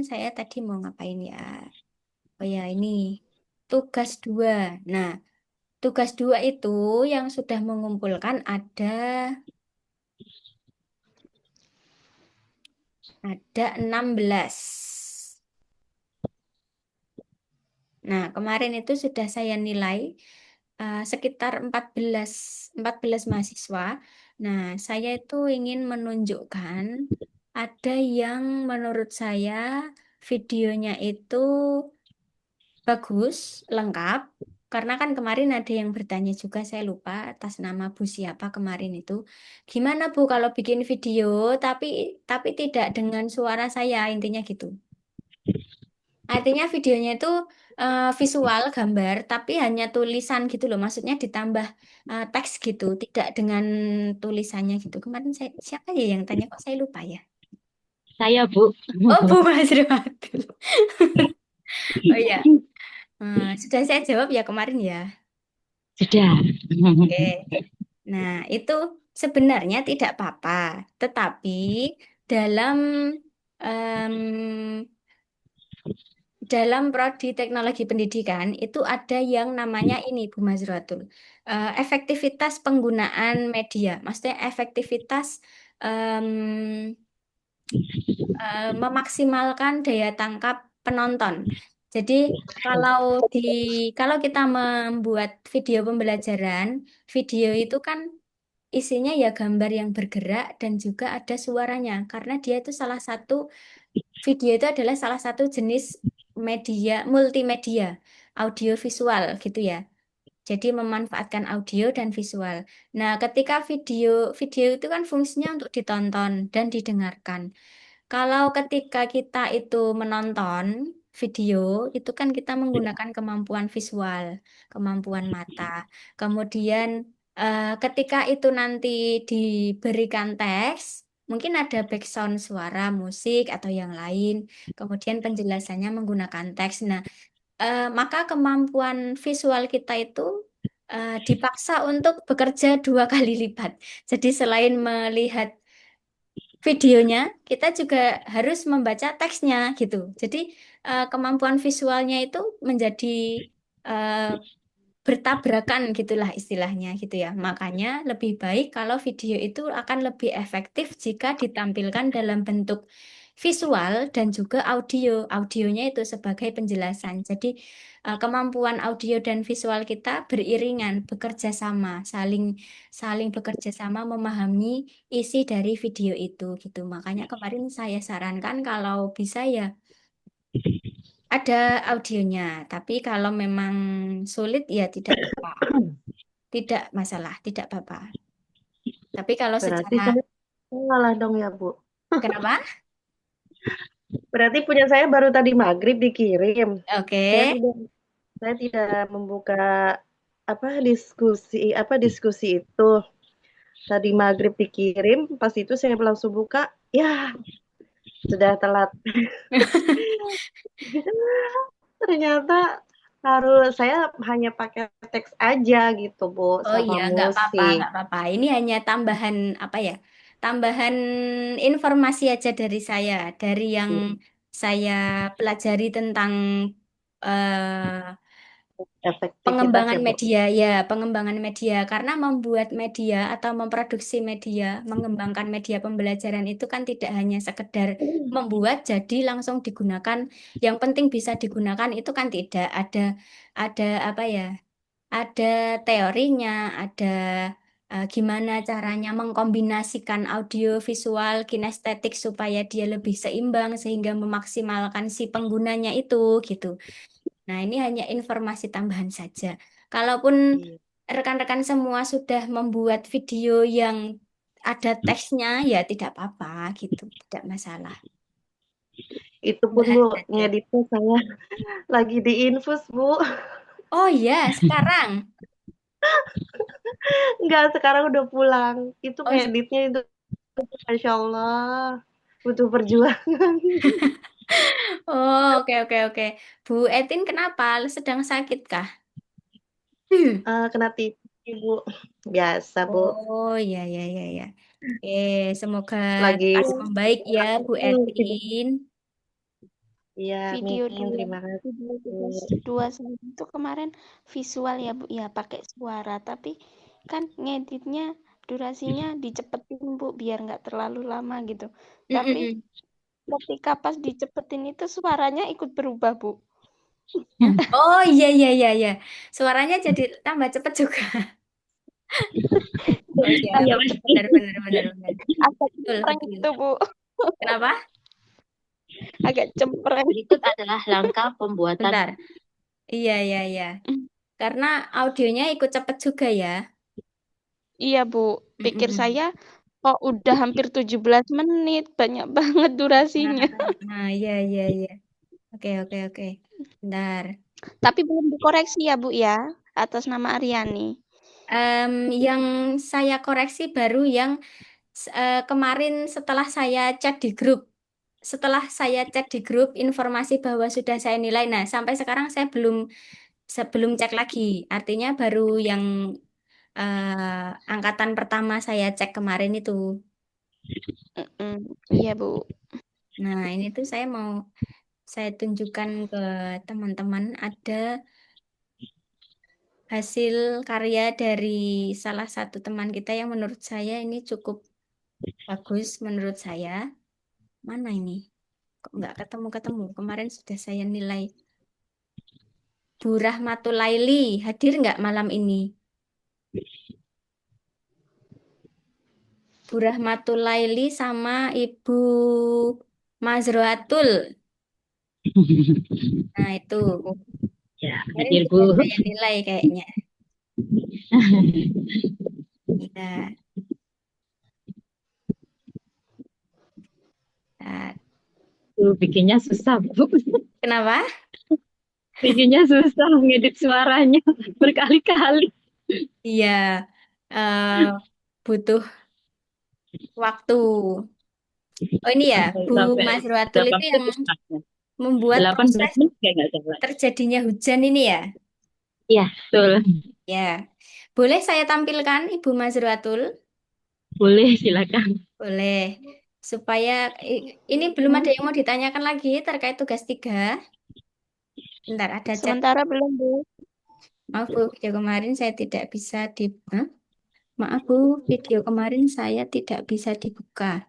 Speaker 1: saya tadi mau ngapain ya? Oh ya ini tugas dua. Nah, tugas dua itu yang sudah mengumpulkan ada 16. Nah, kemarin itu sudah saya nilai sekitar 14 mahasiswa. Nah, saya itu ingin menunjukkan ada yang menurut saya videonya itu bagus, lengkap. Karena kan kemarin ada yang bertanya juga, saya lupa atas nama Bu siapa kemarin itu. Gimana Bu kalau bikin video tapi tidak dengan suara saya, intinya gitu. Artinya videonya itu visual gambar, tapi hanya tulisan gitu loh. Maksudnya ditambah teks gitu, tidak dengan tulisannya gitu. Kemarin siapa ya yang tanya kok saya lupa ya?
Speaker 2: Saya, Bu.
Speaker 1: Oh, Bu Mas Riwatul. Oh ya, sudah saya jawab ya kemarin ya.
Speaker 2: Sudah.
Speaker 1: Oke. Nah, itu sebenarnya tidak apa-apa, tetapi dalam em, dalam prodi teknologi pendidikan itu ada yang namanya ini Bu Mazratul, efektivitas penggunaan media, maksudnya efektivitas em, memaksimalkan daya tangkap penonton. Jadi kalau di kalau kita membuat video pembelajaran, video itu kan isinya ya gambar yang bergerak dan juga ada suaranya karena dia itu salah satu video itu adalah salah satu jenis media multimedia audio visual gitu ya. Jadi memanfaatkan audio dan visual. Nah, ketika video video itu kan fungsinya untuk ditonton dan didengarkan. Kalau ketika kita itu menonton video, itu kan kita menggunakan kemampuan visual, kemampuan mata. Kemudian ketika itu nanti diberikan teks, mungkin ada background suara, musik, atau yang lain. Kemudian penjelasannya menggunakan teks. Nah, maka kemampuan visual kita itu dipaksa untuk bekerja dua kali lipat. Jadi selain melihat videonya, kita juga harus membaca teksnya gitu. Jadi kemampuan visualnya itu menjadi eh, bertabrakan gitulah istilahnya gitu ya. Makanya lebih baik kalau video itu akan lebih efektif jika ditampilkan dalam bentuk visual dan juga audio. Audionya itu sebagai penjelasan. Jadi kemampuan audio dan visual kita beriringan, bekerja sama, saling saling bekerja sama memahami isi dari video itu gitu. Makanya kemarin saya sarankan kalau bisa ya ada audionya, tapi kalau memang sulit ya tidak apa-apa. Tidak masalah, tidak apa-apa. Tapi kalau
Speaker 6: Berarti
Speaker 1: secara
Speaker 6: saya salah dong ya, Bu.
Speaker 1: kenapa?
Speaker 6: Berarti punya saya baru tadi maghrib dikirim.
Speaker 1: Oke.
Speaker 6: Saya tidak membuka diskusi itu. Tadi maghrib dikirim, pas itu saya langsung buka, ya sudah telat. Ternyata saya hanya pakai teks aja gitu, Bu,
Speaker 1: Oh
Speaker 6: sama
Speaker 1: iya, nggak apa-apa,
Speaker 6: musik.
Speaker 1: nggak apa-apa. Ini hanya tambahan apa ya? tambahan informasi aja dari saya, dari yang saya pelajari tentang eh,
Speaker 6: Efektivitas
Speaker 1: pengembangan
Speaker 6: ya, Bu.
Speaker 1: media, ya, pengembangan media. Karena membuat media atau memproduksi media, mengembangkan media pembelajaran itu kan tidak hanya sekedar membuat jadi langsung digunakan. Yang penting bisa digunakan itu kan tidak. Ada apa ya? Ada teorinya, ada gimana caranya mengkombinasikan audio, visual, kinestetik supaya dia lebih seimbang sehingga memaksimalkan si penggunanya itu gitu. Nah, ini hanya informasi tambahan saja. Kalaupun
Speaker 6: Iya.
Speaker 1: rekan-rekan semua sudah membuat video yang ada teksnya, ya tidak apa-apa gitu, tidak masalah.
Speaker 6: Itu pun,
Speaker 1: Bahas
Speaker 6: Bu,
Speaker 1: saja.
Speaker 6: ngeditnya saya lagi di infus, Bu.
Speaker 1: Oh iya, sekarang.
Speaker 6: Enggak, sekarang udah pulang. Itu
Speaker 1: Oh,
Speaker 6: ngeditnya itu, Masya Allah, butuh perjuangan.
Speaker 1: oh, oke oke oke. Bu Etin kenapa? Sedang sakit kah?
Speaker 6: Kena TV, Bu. Biasa, Bu.
Speaker 1: Oh, ya ya ya ya. Semoga
Speaker 6: Lagi
Speaker 1: lekas
Speaker 5: Iya,
Speaker 1: membaik ya, Bu
Speaker 6: video,
Speaker 1: Etin.
Speaker 6: iya,
Speaker 5: video
Speaker 6: amin.
Speaker 5: dua
Speaker 6: Terima
Speaker 5: video
Speaker 6: kasih.
Speaker 5: tugas dua saya itu kemarin visual ya Bu, ya pakai suara, tapi kan ngeditnya durasinya dicepetin Bu biar nggak terlalu lama gitu. Tapi
Speaker 1: Mm-mm.
Speaker 5: ketika pas dicepetin itu suaranya ikut berubah Bu.
Speaker 1: Oh iya iya iya iya. Suaranya jadi tambah cepet juga. Oh iya,
Speaker 2: Iya
Speaker 1: benar
Speaker 2: pasti.
Speaker 1: benar benar benar benar.
Speaker 5: Agak
Speaker 1: Betul
Speaker 5: cempreng
Speaker 1: betul.
Speaker 5: gitu Bu,
Speaker 1: Kenapa?
Speaker 5: agak cempreng.
Speaker 2: Berikut adalah langkah pembuatan.
Speaker 1: Bentar. Iya iya iya. Karena audionya ikut cepet juga ya.
Speaker 5: Iya Bu, pikir
Speaker 1: Mm-mm.
Speaker 5: saya kok udah hampir 17 menit, banyak banget
Speaker 1: Nah,
Speaker 5: durasinya.
Speaker 1: nah iya iya iya. Oke oke oke. Bentar.
Speaker 5: Tapi belum dikoreksi ya Bu ya, atas nama Aryani.
Speaker 1: Yang saya koreksi baru yang kemarin setelah saya chat di grup. Setelah saya cek di grup informasi bahwa sudah saya nilai. Nah, sampai sekarang saya sebelum cek lagi. Artinya baru yang angkatan pertama saya cek kemarin itu.
Speaker 5: Iya Bu.
Speaker 1: Nah, ini tuh saya tunjukkan ke teman-teman ada hasil karya dari salah satu teman kita yang menurut saya ini cukup bagus menurut saya. Mana ini? Kok nggak ketemu-ketemu? Kemarin sudah saya nilai. Bu Rahmatul Laili hadir nggak malam ini? Bu Rahmatul Laili sama Ibu Mazroatul. Nah, itu.
Speaker 2: Ya,
Speaker 1: Kemarin
Speaker 2: hadir Bu.
Speaker 1: sudah saya nilai kayaknya. Iya. Nah,
Speaker 2: Bikinnya susah Bu.
Speaker 1: kenapa?
Speaker 2: Bikinnya susah ngedit suaranya berkali-kali.
Speaker 1: Iya. eh, butuh waktu. Oh, ini ya,
Speaker 2: Sampai
Speaker 1: Bu
Speaker 2: sampai
Speaker 1: Mazroatul
Speaker 2: berapa
Speaker 1: itu yang
Speaker 2: menit ya?
Speaker 1: membuat
Speaker 2: 18
Speaker 1: proses
Speaker 2: menit kayak nggak salah.
Speaker 1: terjadinya hujan ini ya.
Speaker 2: Iya, betul.
Speaker 1: Ya. Boleh saya tampilkan Ibu Mazroatul?
Speaker 2: Boleh silakan.
Speaker 1: Boleh. Supaya ini belum ada yang mau ditanyakan lagi terkait tugas 3. Bentar, ada chat.
Speaker 5: Sementara belum Bu.
Speaker 1: Maaf Bu, video kemarin saya tidak bisa Hah? Maaf Bu, video kemarin saya tidak bisa dibuka.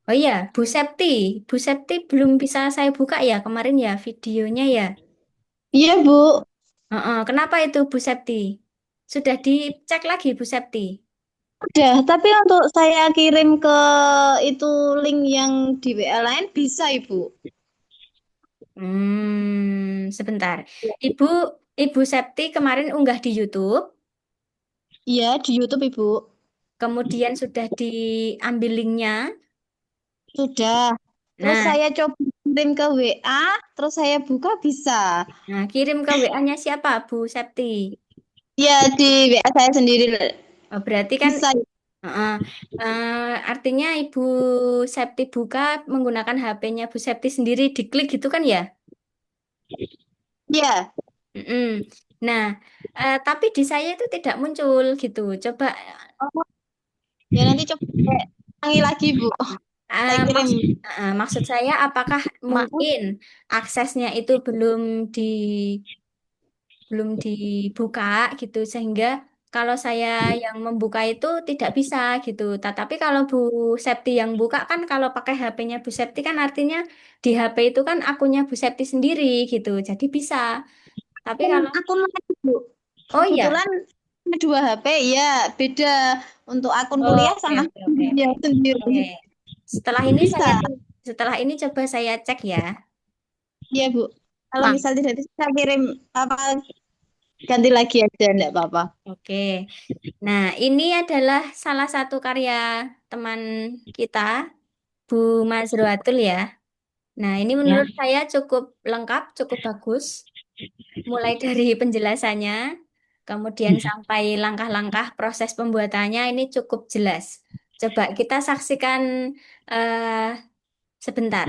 Speaker 1: Oh iya, Bu Septi. Bu Septi belum bisa saya buka ya kemarin ya videonya ya.
Speaker 7: Iya, Bu.
Speaker 1: Heeh, kenapa itu Bu Septi? Sudah dicek lagi Bu Septi?
Speaker 7: Udah, tapi untuk saya kirim ke itu link yang di WA lain bisa, Ibu.
Speaker 1: Sebentar. Ibu Ibu Septi kemarin unggah di YouTube,
Speaker 7: Iya, di YouTube, Ibu.
Speaker 1: kemudian sudah diambil linknya.
Speaker 7: Sudah. Terus
Speaker 1: Nah,
Speaker 7: saya coba kirim ke WA, terus saya buka bisa.
Speaker 1: nah kirim ke WA-nya siapa Bu Septi?
Speaker 7: Iya, di WA saya sendiri
Speaker 1: Oh, berarti kan
Speaker 7: bisa.
Speaker 1: heeh. Artinya Ibu Septi buka menggunakan HP-nya Bu Septi sendiri, diklik gitu kan ya?
Speaker 7: Iya.
Speaker 1: Mm-mm. Nah, tapi di saya itu tidak muncul gitu. Coba,
Speaker 7: Oh, ya nanti coba Ulangi lagi, Bu. Saya
Speaker 1: Eh,
Speaker 7: kirim.
Speaker 1: maksud saya apakah
Speaker 7: Maaf.
Speaker 1: mungkin aksesnya itu belum dibuka gitu sehingga kalau saya yang membuka itu tidak bisa gitu. Tetapi kalau Bu Septi yang buka kan kalau pakai HP-nya Bu Septi kan artinya di HP itu kan akunnya Bu Septi sendiri gitu. Jadi bisa. Tapi kalau
Speaker 7: Akun lain, Bu.
Speaker 1: oh iya.
Speaker 7: Kebetulan dua HP, ya beda untuk akun
Speaker 1: Oh,
Speaker 7: kuliah
Speaker 1: oke
Speaker 7: sama
Speaker 1: oke oke
Speaker 7: dia
Speaker 1: oke.
Speaker 7: sendiri.
Speaker 1: Oke. Setelah ini
Speaker 7: Bisa,
Speaker 1: setelah ini coba saya cek ya.
Speaker 7: ya Bu. Kalau
Speaker 1: Nah,
Speaker 7: misal tidak bisa saya kirim apa ganti lagi aja, enggak apa-apa.
Speaker 1: oke. Nah, ini adalah salah satu karya teman kita, Bu Mazruatul ya. Nah, ini
Speaker 2: Ya,
Speaker 1: menurut saya cukup lengkap, cukup bagus. Mulai dari penjelasannya, kemudian sampai langkah-langkah proses pembuatannya ini cukup jelas. Coba kita saksikan eh, sebentar.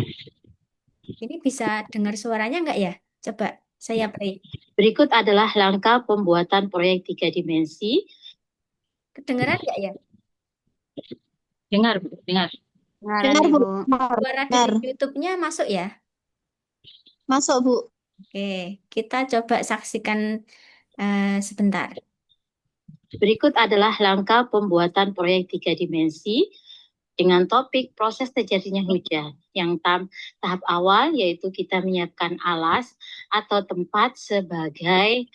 Speaker 1: Ini bisa dengar suaranya nggak ya? Coba saya play.
Speaker 2: berikut adalah langkah pembuatan proyek 3 dimensi.
Speaker 1: Kedengaran nggak ya?
Speaker 2: Dengar, Bu, dengar.
Speaker 7: Dengar, Bu.
Speaker 1: Suara
Speaker 7: Dengar.
Speaker 1: dari YouTube-nya masuk ya?
Speaker 7: Masuk, Bu.
Speaker 1: Oke, kita coba saksikan sebentar.
Speaker 2: Berikut adalah langkah pembuatan proyek 3 dimensi dengan topik proses terjadinya hujan. Yang tahap awal yaitu kita menyiapkan alas atau tempat sebagai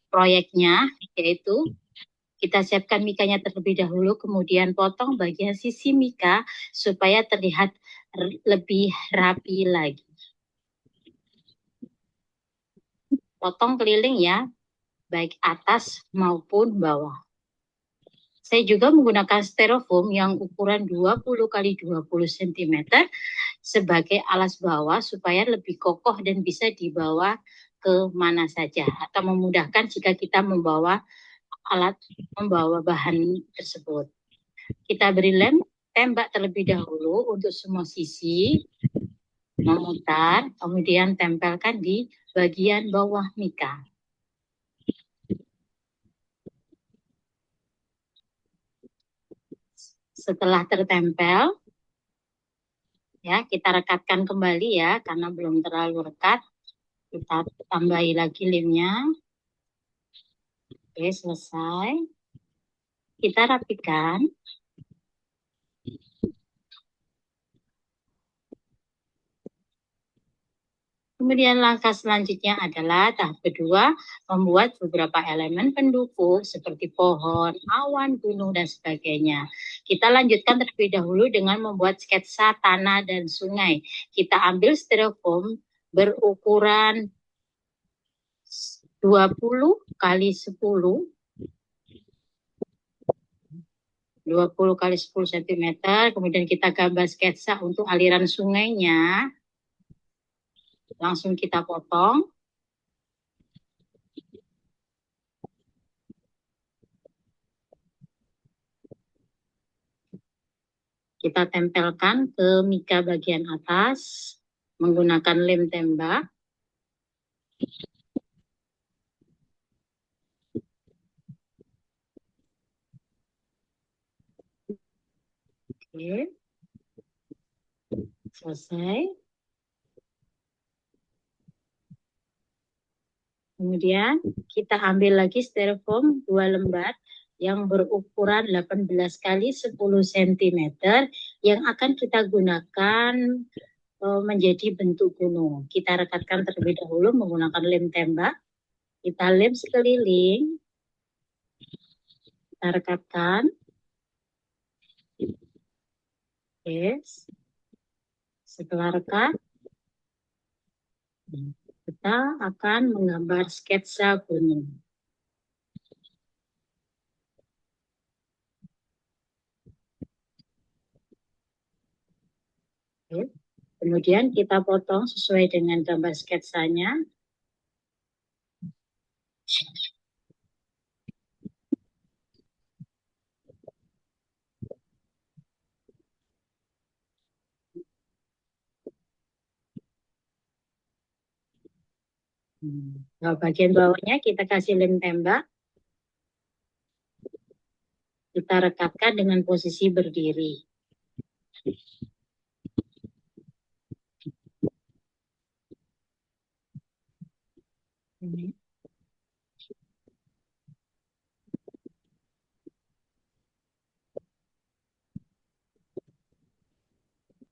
Speaker 2: proyeknya, yaitu kita siapkan mikanya terlebih dahulu, kemudian potong bagian sisi mika supaya terlihat lebih rapi lagi. Potong keliling ya, baik atas maupun bawah. Saya juga menggunakan styrofoam yang ukuran 20 kali 20 cm sebagai alas bawah supaya lebih kokoh dan bisa dibawa ke mana saja atau memudahkan jika kita membawa bahan tersebut. Kita beri lem tembak terlebih dahulu untuk semua sisi, memutar, kemudian tempelkan di bagian bawah mika. Setelah tertempel, ya kita rekatkan kembali ya, karena belum terlalu rekat. Kita tambahi lagi lemnya. Oke, selesai. Kita rapikan. Kemudian langkah selanjutnya adalah tahap kedua, membuat beberapa elemen pendukung seperti pohon, awan, gunung, dan sebagainya. Kita lanjutkan terlebih dahulu dengan membuat sketsa tanah dan sungai. Kita ambil styrofoam berukuran 20 kali 10 kali 10 cm, kemudian kita gambar sketsa untuk aliran sungainya. Langsung kita potong. Kita tempelkan ke mika bagian atas menggunakan lem tembak. Oke. Selesai. Kemudian kita ambil lagi styrofoam 2 lembar yang berukuran 18 kali 10 cm yang akan kita gunakan menjadi bentuk gunung. Kita rekatkan terlebih dahulu menggunakan lem tembak. Kita lem sekeliling. Kita rekatkan. Yes. Setelah rekat, kita akan menggambar sketsa gunung. Oke. Kemudian kita potong sesuai dengan gambar sketsanya. Nah, bagian bawahnya kita kasih lem tembak. Kita rekatkan dengan posisi berdiri.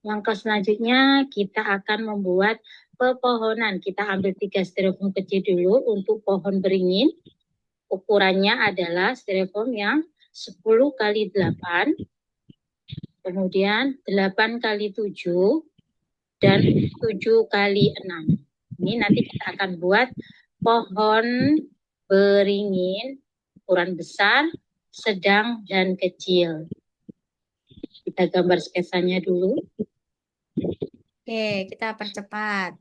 Speaker 2: Langkah selanjutnya kita akan membuat pepohonan. Kita ambil 3 styrofoam kecil dulu untuk pohon beringin. Ukurannya adalah styrofoam yang 10 kali 8, kemudian 8 kali 7, dan 7 kali 6. Ini nanti kita akan buat pohon beringin ukuran besar, sedang, dan kecil. Kita gambar sketsanya dulu.
Speaker 1: Oke, kita percepat.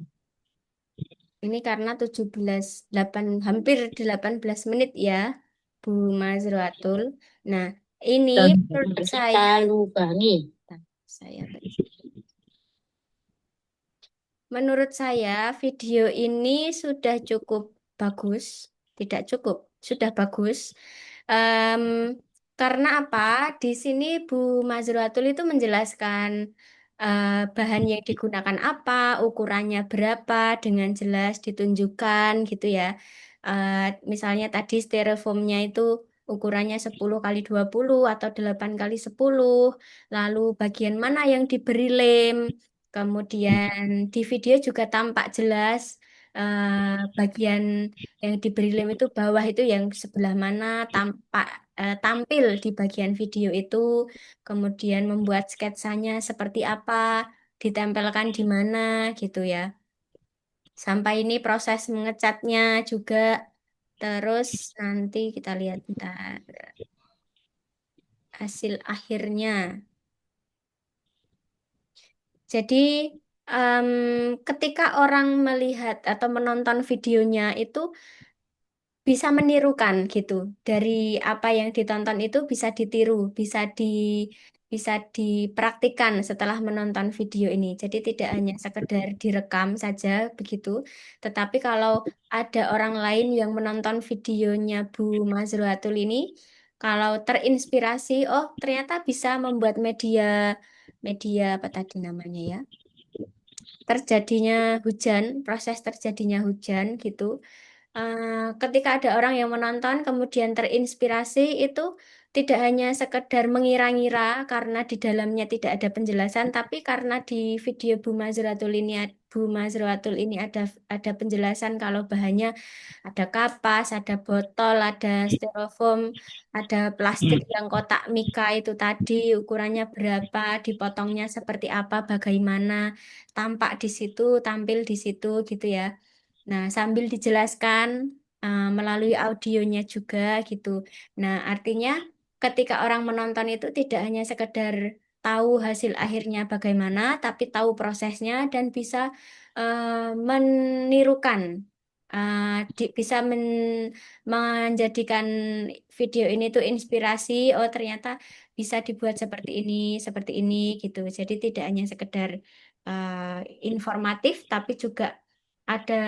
Speaker 1: Ini karena hampir 18 menit ya, Bu Mazruatul. Nah, ini
Speaker 2: Dan
Speaker 1: menurut
Speaker 2: kita
Speaker 1: saya,
Speaker 2: lubangi.
Speaker 1: saya menurut saya video ini sudah cukup bagus, tidak cukup, sudah bagus. Karena apa? Di sini Bu Mazruatul itu menjelaskan bahan yang digunakan apa, ukurannya berapa, dengan jelas ditunjukkan gitu ya. Misalnya tadi styrofoamnya itu ukurannya 10 kali 20 atau 8 kali 10, lalu bagian mana yang diberi lem. Kemudian di video juga tampak jelas bagian yang diberi lem itu bawah itu yang sebelah mana tampil di bagian video itu. Kemudian membuat sketsanya seperti apa, ditempelkan di mana gitu ya. Sampai ini proses mengecatnya juga. Terus nanti kita lihat bentar hasil akhirnya. Jadi, em, ketika orang melihat atau menonton videonya itu bisa menirukan gitu. Dari apa yang ditonton itu bisa ditiru, bisa dipraktikkan setelah menonton video ini. Jadi tidak hanya sekedar direkam saja begitu, tetapi kalau ada orang lain yang menonton videonya Bu Mazruatul ini, kalau terinspirasi, oh ternyata bisa membuat media media apa tadi namanya ya? Terjadinya hujan, proses terjadinya hujan gitu. Ketika ada orang yang menonton kemudian terinspirasi itu tidak hanya sekedar mengira-ngira karena di dalamnya tidak ada penjelasan, tapi karena di video Bu Mazratul ini ada penjelasan kalau bahannya ada kapas, ada botol, ada styrofoam, ada plastik yang kotak mika itu tadi ukurannya berapa, dipotongnya seperti apa, bagaimana, tampak di situ, tampil di situ gitu ya. Nah, sambil dijelaskan melalui audionya juga gitu. Nah, artinya ketika orang menonton itu tidak hanya sekedar tahu hasil akhirnya bagaimana, tapi tahu prosesnya dan bisa menirukan, bisa menjadikan video ini tuh inspirasi. Oh, ternyata bisa dibuat seperti ini gitu. Jadi tidak hanya sekedar informatif, tapi juga ada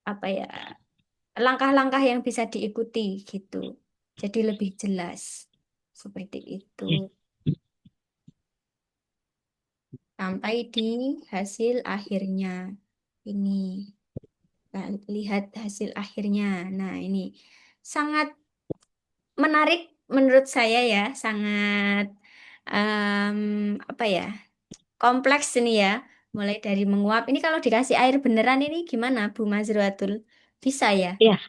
Speaker 1: apa ya langkah-langkah yang bisa diikuti gitu. Jadi lebih jelas seperti itu sampai di hasil akhirnya. Ini kita lihat hasil akhirnya. Nah, ini sangat menarik menurut saya ya, sangat em, apa ya kompleks ini ya. Mulai dari menguap. Ini kalau dikasih air beneran ini gimana, Bu Mazruatul? Bisa ya?
Speaker 2: Ya,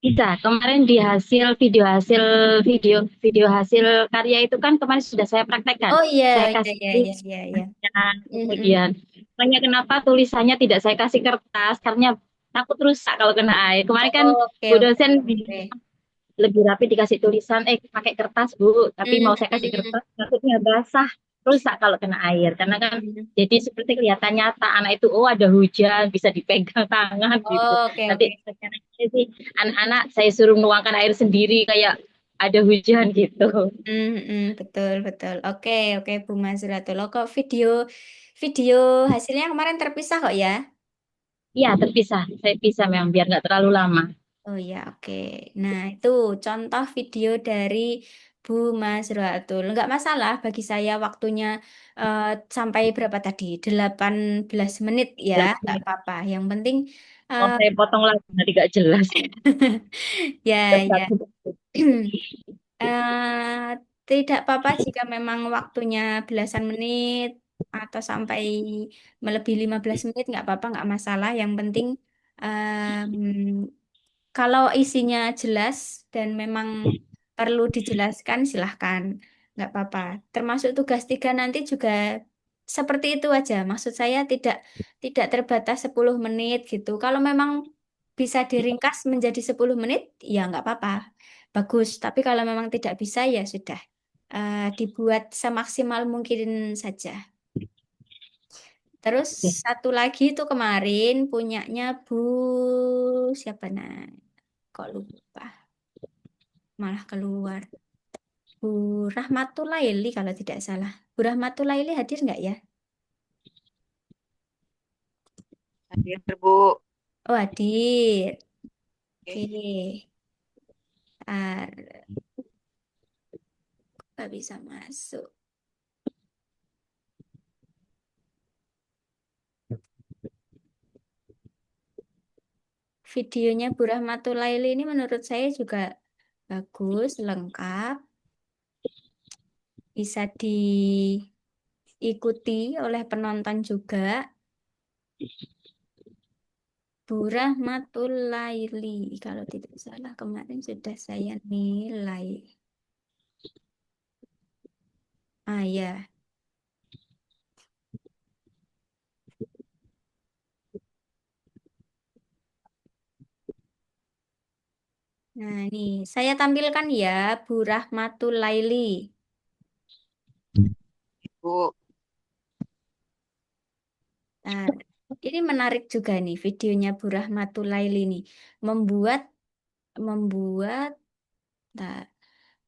Speaker 2: bisa. Kemarin di video video hasil karya itu kan kemarin sudah saya praktekkan.
Speaker 1: Oh iya,
Speaker 2: Saya
Speaker 1: iya,
Speaker 2: kasih
Speaker 1: iya, iya,
Speaker 2: tulis,
Speaker 1: iya, iya. Mhm.
Speaker 2: kemudian tanya kenapa tulisannya tidak saya kasih kertas karena takut rusak kalau kena air. Kemarin kan
Speaker 1: Oke,
Speaker 2: Bu
Speaker 1: oke,
Speaker 2: dosen
Speaker 1: oke.
Speaker 2: lebih rapi dikasih tulisan, pakai kertas Bu, tapi mau saya kasih
Speaker 1: Mhm.
Speaker 2: kertas takutnya basah, rusak kalau kena air. Karena kan
Speaker 1: Mhm.
Speaker 2: jadi seperti kelihatan nyata anak itu, oh ada hujan, bisa dipegang tangan gitu.
Speaker 1: Oke,
Speaker 2: Nanti
Speaker 1: oke.
Speaker 2: sekarang ini sih anak-anak saya suruh menuangkan air sendiri kayak ada hujan gitu.
Speaker 1: Betul, betul. Oke, oke, Bu Mazratul. Kok video video hasilnya kemarin terpisah kok ya?
Speaker 2: Iya, terpisah. Saya pisah memang biar nggak terlalu lama.
Speaker 1: Oh ya, oke. Nah, itu contoh video dari Bu Masroatul. Nggak masalah bagi saya waktunya sampai berapa tadi? 18 menit ya, nggak apa-apa. Yang penting
Speaker 2: Oh,
Speaker 1: eh,
Speaker 2: saya potong lagi nanti gak jelas.
Speaker 1: ya ya.
Speaker 2: Satu.
Speaker 1: Eh, Tidak apa-apa jika memang waktunya belasan menit atau sampai melebihi 15 menit nggak apa-apa, nggak masalah. Yang penting kalau isinya jelas dan memang perlu dijelaskan, silahkan. Nggak apa-apa. Termasuk tugas 3 nanti juga seperti itu aja. Maksud saya tidak terbatas 10 menit gitu. Kalau memang bisa diringkas menjadi 10 menit, ya nggak apa-apa. Bagus. Tapi kalau memang tidak bisa, ya sudah. Dibuat semaksimal mungkin saja. Terus satu lagi itu kemarin punyanya Bu siapa nah? Kok lupa? Malah keluar. Bu Rahmatulaili kalau tidak salah. Bu Rahmatulaili hadir nggak ya?
Speaker 6: Hadir, Bu.
Speaker 1: Oh hadir.
Speaker 6: Oke.
Speaker 1: Oke. Nggak bisa masuk. Videonya Bu Rahmatulaili ini menurut saya juga bagus, lengkap. Bisa diikuti oleh penonton juga. Bu Rahmatulaili kalau tidak salah kemarin sudah saya nilai. Ah ya. Nah, ini saya tampilkan ya Bu Rahmatulaili.
Speaker 6: Bu.
Speaker 1: Nah, ini menarik juga nih videonya Bu Rahmatulaili nih. Membuat membuat nah,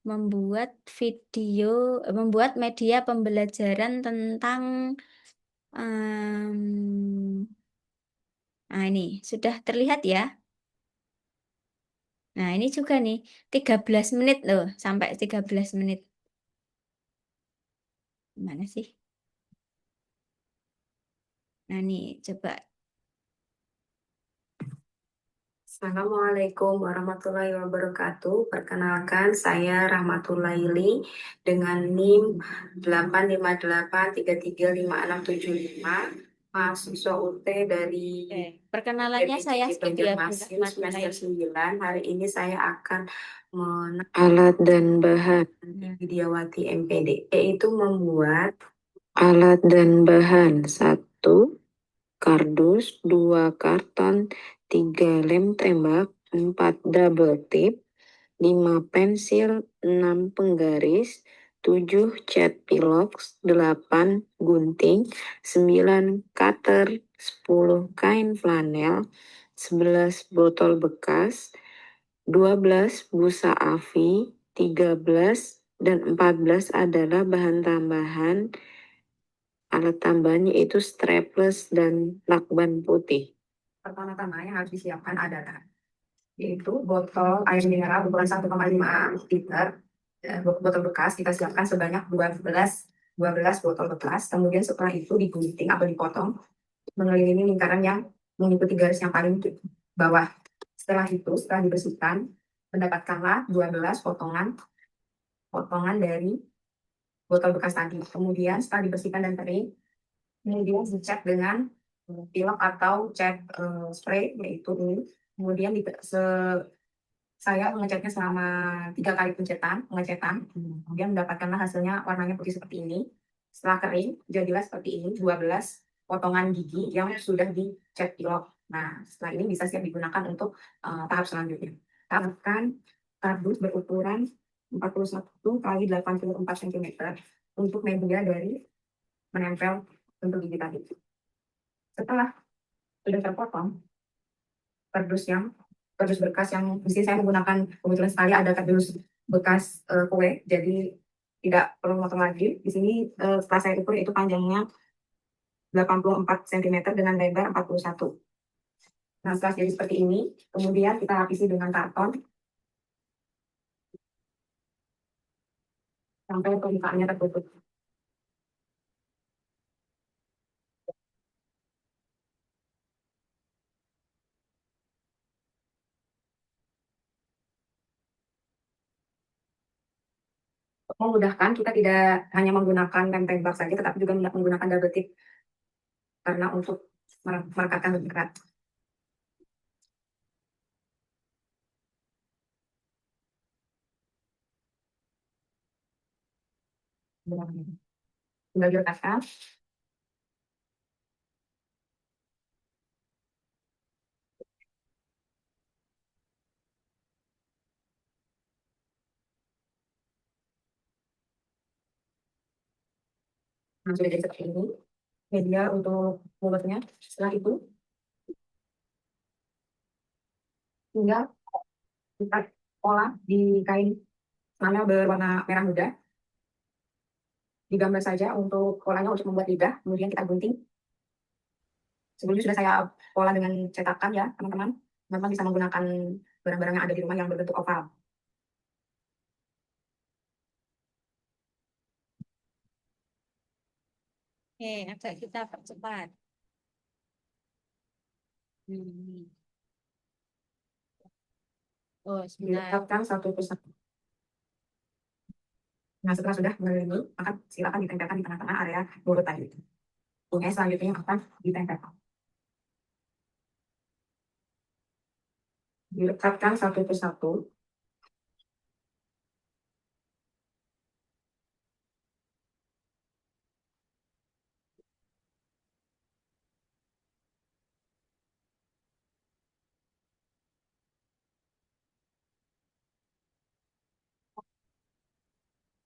Speaker 1: membuat video membuat media pembelajaran tentang nah ini sudah terlihat ya. Nah, ini juga nih 13 menit loh, sampai 13 menit. Mana sih? Nah, nih coba.
Speaker 8: Assalamualaikum warahmatullahi wabarakatuh. Perkenalkan, saya Rahmatulaili dengan NIM 858335675, mahasiswa UT dari
Speaker 1: Perkenalannya saya
Speaker 8: PPJJ
Speaker 1: skip ya, Bu
Speaker 8: Banjarmasin semester
Speaker 1: Rahmatulaili.
Speaker 8: 9. Hari ini saya akan alat dan bahan Widiawati MPD, yaitu membuat alat dan bahan 1 kardus, 2 karton, 3 lem tembak, 4 double tip, 5 pensil, 6 penggaris, 7 cat pilox, 8 gunting, 9 cutter, 10 kain flanel, 11 botol bekas, 12 busa avi, 13 dan 14 adalah bahan tambahan. Alat tambahannya itu strapless dan lakban putih. Pertama-tama yang harus disiapkan adalah yaitu botol air mineral ukuran 1,5 liter. Botol bekas kita siapkan sebanyak 12 botol bekas. Kemudian setelah itu digunting atau dipotong mengelilingi lingkaran yang mengikuti garis yang paling bawah. Setelah itu, setelah dibersihkan, mendapatkanlah 12 potongan dari botol bekas tadi. Kemudian setelah dibersihkan dan kering, kemudian dicat dengan pilok atau cat spray, yaitu ini. Kemudian saya mengecatnya selama 3 kali pengecetan, kemudian mendapatkanlah hasilnya warnanya putih seperti ini. Setelah kering, jadilah seperti ini 12 potongan gigi yang sudah dicat pilok. Nah, setelah ini bisa siap digunakan untuk tahap selanjutnya. Tambahkan kardus berukuran 41 kali 84 cm untuk media dari menempel untuk gigi tadi. Setelah sudah terpotong kardus bekas yang di sini saya menggunakan kebetulan sekali ada kardus bekas kue, jadi tidak perlu motong lagi. Di sini setelah saya ukur itu panjangnya 84 cm dengan lebar 41. Nah, setelah jadi seperti ini, kemudian kita lapisi dengan karton. sampai permukaannya tertutup. Untuk memudahkan, kita tidak hanya menggunakan tempe bak saja, tetapi juga menggunakan double tip karena untuk merekatkan lebih erat. Tinggal direkatkan. Nah, sudah jadi seperti ini. Media untuk mulutnya. Setelah itu, tinggal kita olah di kain flannel berwarna merah muda. Digambar saja untuk polanya untuk membuat lidah, kemudian kita gunting. Sebelumnya sudah saya pola dengan cetakan ya, teman-teman. Teman-teman bisa menggunakan barang-barang yang ada di rumah yang berbentuk oval.
Speaker 1: Oke, agak kita percepat. Hmm. Oh, sebentar.
Speaker 8: Diletakkan satu persatu. Nah, setelah sudah mengelilingi, maka silakan ditempelkan di tengah-tengah area mulut tadi. Kemudian selanjutnya akan ditempelkan. Dilekatkan satu persatu.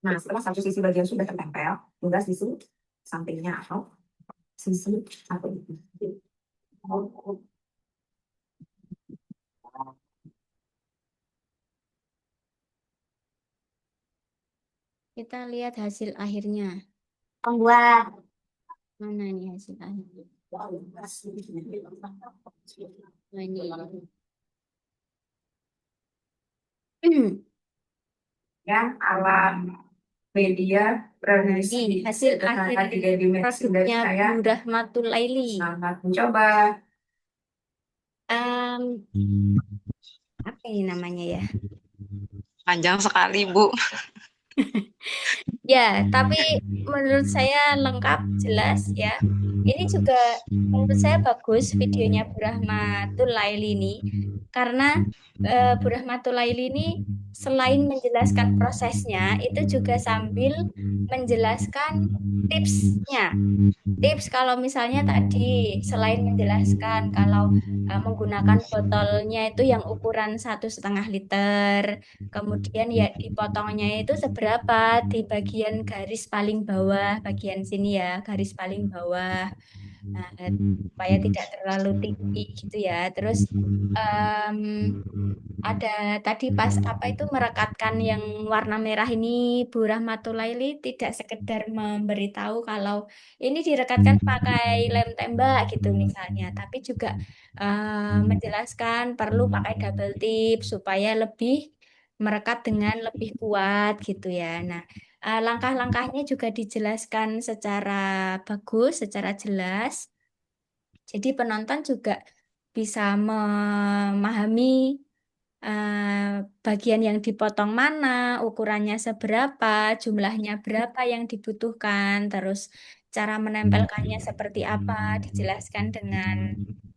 Speaker 8: Nah, setelah satu sisi bagian sudah tertempel, tinggal sisi sampingnya atau sisi satu.
Speaker 1: Kita lihat hasil akhirnya.
Speaker 8: Membuat
Speaker 1: Mana ini hasil akhirnya? Nah, ini.
Speaker 8: ya alat media produksi
Speaker 1: Ini hasil akhir produknya
Speaker 8: saya.
Speaker 1: Bu Rahmatul Laili.
Speaker 8: Selamat mencoba.
Speaker 1: Apa ini namanya ya?
Speaker 9: Panjang sekali, Bu.
Speaker 1: Ya, tapi menurut saya lengkap, jelas ya. Ini juga menurut saya bagus videonya Bu Rahmatul Laili ini. Karena Bu Rahmatul Laili ini selain menjelaskan prosesnya, itu juga sambil menjelaskan tipsnya. Tips kalau misalnya tadi selain menjelaskan kalau menggunakan botolnya itu yang ukuran 1,5 liter, kemudian ya dipotongnya itu seberapa di bagian garis paling bawah, bagian sini ya, garis paling bawah. Nah, supaya tidak terlalu tinggi gitu ya. Terus em, ada tadi pas apa itu merekatkan yang warna merah ini, Bu Rahmatul Laili tidak sekedar memberitahu kalau ini direkatkan pakai lem tembak gitu misalnya, tapi juga menjelaskan perlu pakai double tip supaya lebih merekat dengan lebih kuat gitu ya. Nah, langkah-langkahnya juga dijelaskan secara bagus, secara jelas. Jadi penonton juga bisa memahami bagian yang dipotong mana, ukurannya seberapa, jumlahnya berapa yang dibutuhkan, terus cara menempelkannya seperti apa, dijelaskan dengan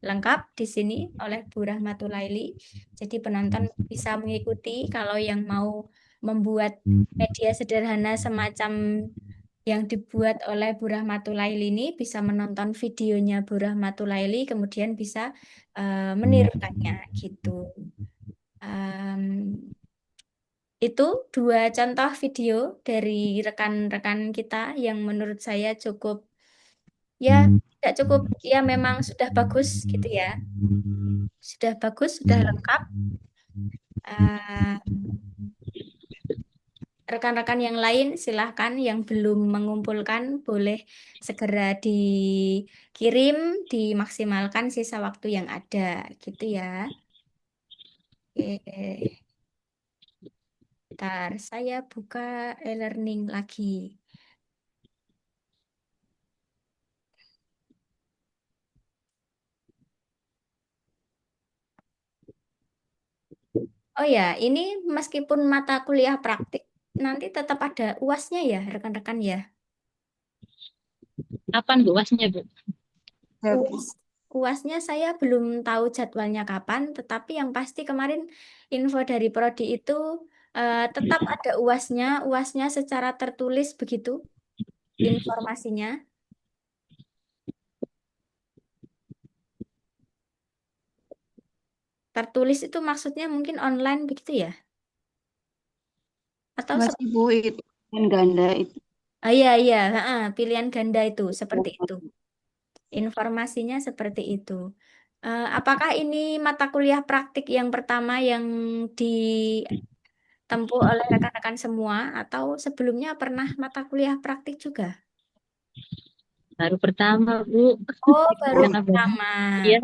Speaker 1: lengkap di sini oleh Bu Rahmatul Laili. Jadi penonton bisa mengikuti kalau yang mau membuat media sederhana semacam yang dibuat oleh Bu Rahmatul Laili ini bisa menonton videonya Bu Rahmatul Laili, kemudian bisa menirukannya gitu. Em, itu dua contoh video dari rekan-rekan kita yang menurut saya cukup ya tidak cukup ya memang sudah bagus gitu ya. Sudah bagus, sudah lengkap. Rekan-rekan yang lain silahkan yang belum mengumpulkan boleh segera dikirim, dimaksimalkan sisa waktu yang ada gitu ya. Oke. Bentar, saya buka e-learning lagi. Oh ya, ini meskipun mata kuliah praktik, nanti tetap ada UASnya ya, rekan-rekan ya.
Speaker 2: Kapan Bu UASnya, Bu?
Speaker 1: UAS, UASnya saya belum tahu jadwalnya kapan, tetapi yang pasti kemarin info dari Prodi itu tetap ada UASnya, UASnya secara tertulis begitu informasinya. Tertulis itu maksudnya mungkin online begitu ya? Atau
Speaker 10: Masih Bu itu yang ganda itu.
Speaker 1: iya iya, pilihan ganda itu seperti itu. Informasinya seperti itu. Apakah ini mata kuliah praktik yang pertama yang ditempuh oleh rekan-rekan semua atau sebelumnya pernah mata kuliah praktik juga?
Speaker 2: Baru pertama, Bu.
Speaker 1: Oh, baru
Speaker 2: Karena
Speaker 1: pertama.
Speaker 2: Iya,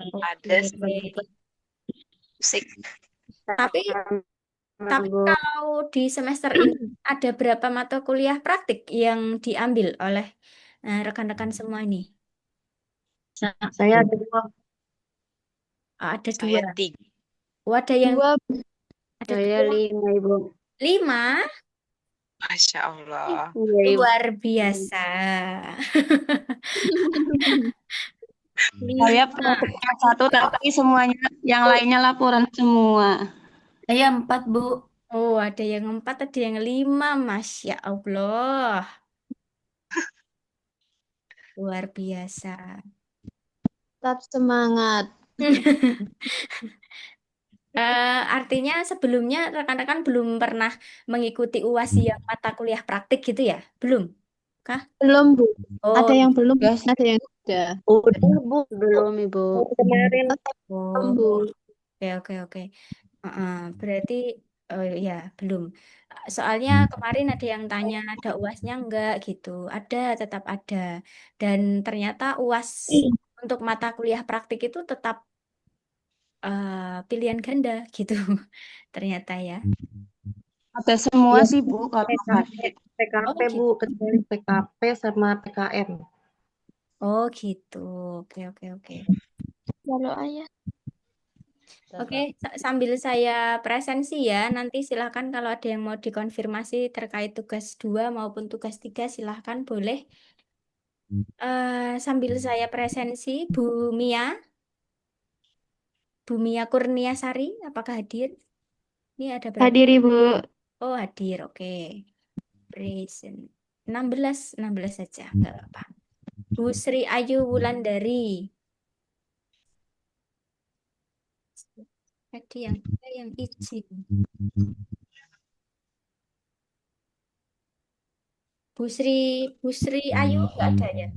Speaker 9: Ada
Speaker 1: Oke.
Speaker 9: sebagai musik.
Speaker 1: Tapi kalau di semester ini ada berapa mata kuliah praktik yang diambil oleh rekan-rekan semua ini?
Speaker 6: Saya ada 2.
Speaker 1: Ada
Speaker 9: Saya
Speaker 1: 2.
Speaker 9: 3.
Speaker 1: Oh, ada yang
Speaker 10: 2,
Speaker 1: ada
Speaker 10: saya
Speaker 1: 2.
Speaker 10: 5 Ibu.
Speaker 1: 5.
Speaker 9: Masya Allah.
Speaker 10: Iya Ibu.
Speaker 1: Luar biasa.
Speaker 10: Saya
Speaker 1: 5.
Speaker 10: praktek satu tapi semuanya yang lainnya laporan semua.
Speaker 11: Saya 4, Bu.
Speaker 1: Oh, ada yang 4, ada yang 5. Masya Allah. Luar biasa.
Speaker 7: Tetap semangat.
Speaker 1: Artinya sebelumnya rekan-rekan belum pernah mengikuti UAS yang mata kuliah praktik gitu ya? Belum? Kah?
Speaker 7: Belum, Bu.
Speaker 1: Oh,
Speaker 7: Ada yang belum,
Speaker 10: Ya,
Speaker 7: ada yang sudah.
Speaker 6: Udah, Bu.
Speaker 10: belum Ibu.
Speaker 6: Kemarin
Speaker 1: oh,
Speaker 7: Bu.
Speaker 1: oke, oke, oke. Berarti, oh ya, belum. Soalnya kemarin ada yang tanya, ada UASnya enggak gitu. Ada, tetap ada. Dan ternyata UAS untuk mata kuliah praktik itu tetap pilihan ganda gitu. Ternyata ya.
Speaker 10: Ada semua
Speaker 6: ya,
Speaker 10: sih Bu kalau
Speaker 6: PKP,
Speaker 10: praktek.
Speaker 1: Oh
Speaker 6: PKP Bu,
Speaker 1: gitu.
Speaker 6: kecuali PKP sama PKM.
Speaker 1: Oh gitu. Oke, oke, oke.
Speaker 5: Kalau ayah
Speaker 1: Oke, sambil saya presensi ya, nanti silahkan kalau ada yang mau dikonfirmasi terkait tugas 2 maupun tugas 3 silahkan boleh. Sambil saya presensi, Bu Mia Kurniasari, apakah hadir? Ini ada berapa?
Speaker 10: Hadir Ibu.
Speaker 1: Oh hadir, oke. Present. 16 saja, nggak apa-apa. Bu Sri Ayu Wulandari. Tadi yang izin. Bu Sri Ayu nggak ada ya?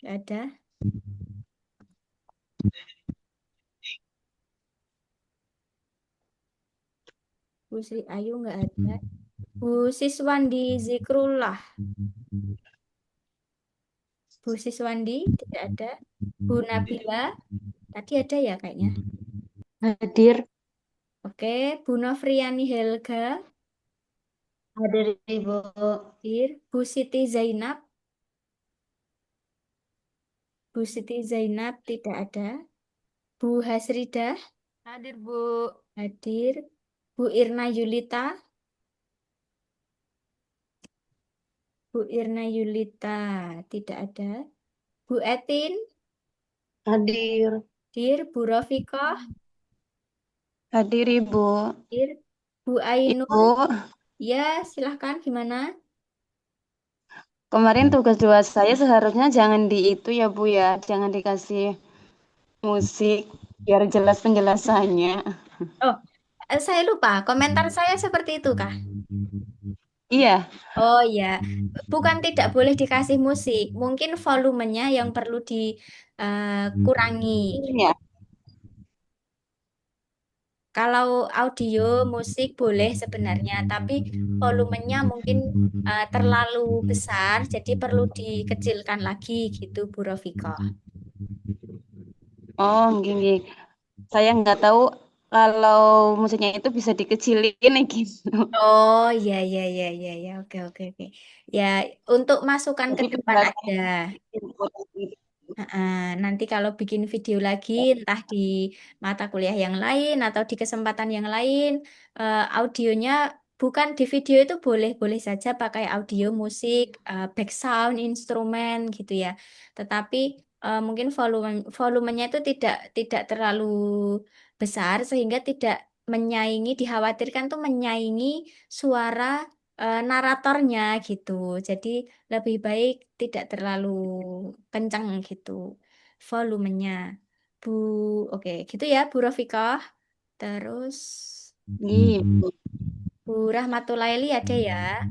Speaker 1: Nggak ada. Bu Sri Ayu nggak ada. Bu Siswandi Zikrullah. Bu Siswandi tidak ada. Bu Nabila tadi ada ya kayaknya.
Speaker 10: Hadir.
Speaker 1: Oke, Bu Novriani Helga
Speaker 10: Hadir Ibu.
Speaker 1: hadir. Bu Siti Zainab. Bu Siti Zainab tidak ada. Bu Hasridah
Speaker 11: Hadir, Bu.
Speaker 1: hadir. Bu Irna Yulita. Bu Irna Yulita tidak ada. Bu Etin
Speaker 6: Hadir.
Speaker 1: hadir. Bu Rofikoh
Speaker 10: Hadir Ibu.
Speaker 1: hadir. Bu Ainur.
Speaker 10: Ibu,
Speaker 1: Ya, silahkan gimana?
Speaker 10: kemarin tugas 2 saya seharusnya jangan di itu ya Bu ya. Jangan dikasih musik biar jelas penjelasannya.
Speaker 1: Oh, saya lupa. Komentar saya seperti itu kah?
Speaker 10: Iya,
Speaker 1: Oh ya, bukan tidak boleh dikasih musik. Mungkin volumenya yang perlu dikurangi.
Speaker 10: ya.
Speaker 1: Kalau audio, musik boleh sebenarnya, tapi volumenya mungkin terlalu besar, jadi perlu dikecilkan lagi gitu, Bu Rofiko.
Speaker 10: Oh, gini. Saya nggak tahu kalau musiknya itu bisa dikecilin gitu.
Speaker 1: Oh, iya, iya, iya, iya, iya. Oke, oke, oke. Ya, untuk masukan ke
Speaker 10: Jadi
Speaker 1: depan aja.
Speaker 10: penjelasannya
Speaker 1: Heeh, nanti kalau bikin video lagi, entah di mata kuliah yang lain atau di kesempatan yang lain, audionya bukan di video itu boleh-boleh saja pakai audio musik, back sound, instrumen gitu ya. Tetapi mungkin volumenya itu tidak terlalu besar sehingga tidak menyaingi, dikhawatirkan tuh menyaingi suara naratornya gitu. Jadi lebih baik tidak terlalu kencang gitu volumenya. Bu, oke, gitu ya Bu Rofikah. Terus
Speaker 10: gitu.
Speaker 1: Bu Rahmatulaili ada ya.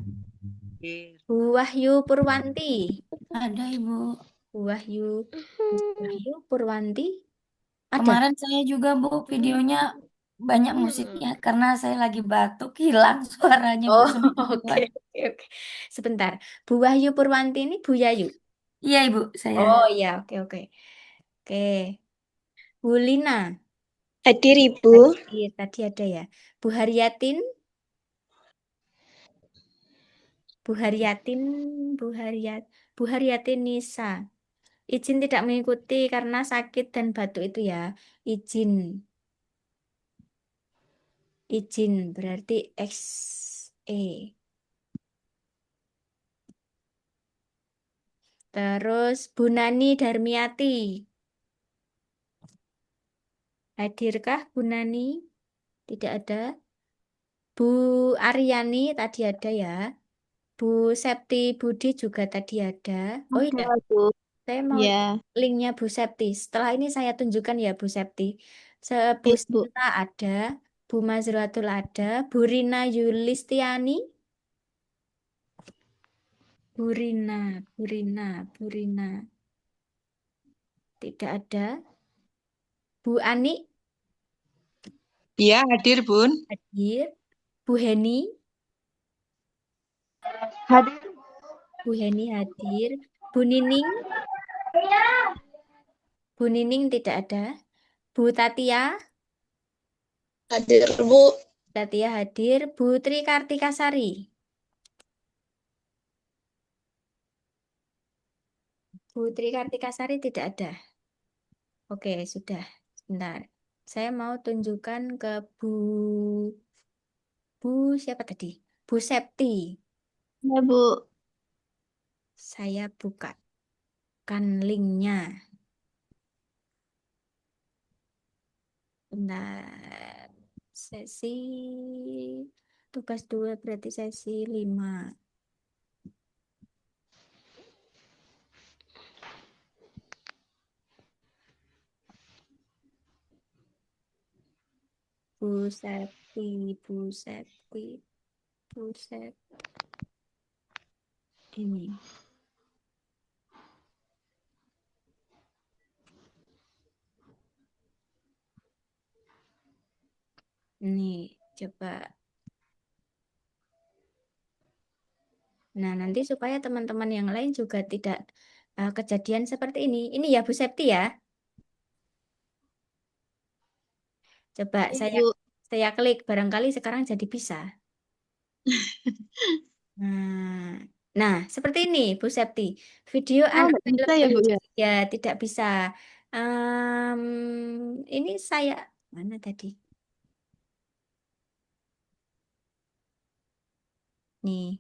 Speaker 9: Iya.
Speaker 1: Bu Wahyu Purwanti.
Speaker 11: Ada Ibu.
Speaker 1: Bu Wahyu, Bu Wahyu Purwanti ada.
Speaker 11: Kemarin saya juga Bu videonya banyak musiknya karena saya lagi batuk hilang suaranya Bu
Speaker 1: Oh, oke,
Speaker 11: semua.
Speaker 1: oke, oke. Sebentar. Bu Wahyu Purwanti ini Bu Yayu.
Speaker 11: Iya Ibu saya.
Speaker 1: Oh iya, oke, oke. Oke. Bu Lina.
Speaker 7: Hadir Ibu.
Speaker 1: Tadi ada ya. Bu Haryatin, Bu Haryatin, Bu Haryat, Bu Haryatin Nisa. Izin tidak mengikuti karena sakit dan batuk itu ya. Izin, izin berarti X E. Terus Bu Nani Darmiati. Hadirkah Bu Nani? Tidak ada. Bu Aryani tadi ada ya. Bu Septi Budi juga tadi ada. Oh iya,
Speaker 7: Ada Bu.
Speaker 1: saya mau
Speaker 7: Ya,
Speaker 1: linknya Bu Septi. Setelah ini saya tunjukkan ya Bu Septi. Bu
Speaker 7: baik Bu.
Speaker 1: Sinta ada, Bu Mazruatul ada, Bu Rina Yulistiani, Bu Rina, Bu Rina, Bu Rina. Tidak ada. Bu Ani
Speaker 12: Iya, hadir, Bun.
Speaker 1: hadir. Bu Heni,
Speaker 6: Hadir.
Speaker 1: Bu Heni hadir. Bu Nining, Bu Nining tidak ada. Bu Tatia,
Speaker 7: Hadir Bu.
Speaker 1: Tatia hadir. Bu Tri Kartikasari. Bu Tri Kartikasari tidak ada. Oke, sudah. Sebentar. Saya mau tunjukkan ke Bu siapa tadi? Bu Septi.
Speaker 7: Ya Bu.
Speaker 1: Saya bukakan linknya. Bentar. Sesi tugas 2 berarti sesi 5. Bu Septi, Bu Septi, Bu Septi. Ini. Nih, coba. Nah, nanti supaya teman-teman yang lain juga tidak kejadian seperti ini. Ini ya Bu Septi ya. Coba
Speaker 7: Iya,
Speaker 1: saya
Speaker 7: Bu.
Speaker 1: saya klik barangkali sekarang jadi bisa. Nah, nah seperti ini Bu Septi. Video
Speaker 7: Oh, nggak bisa ya Bu
Speaker 1: unavailable
Speaker 7: ya?
Speaker 1: ya tidak bisa. Em, ini saya mana tadi? Nih,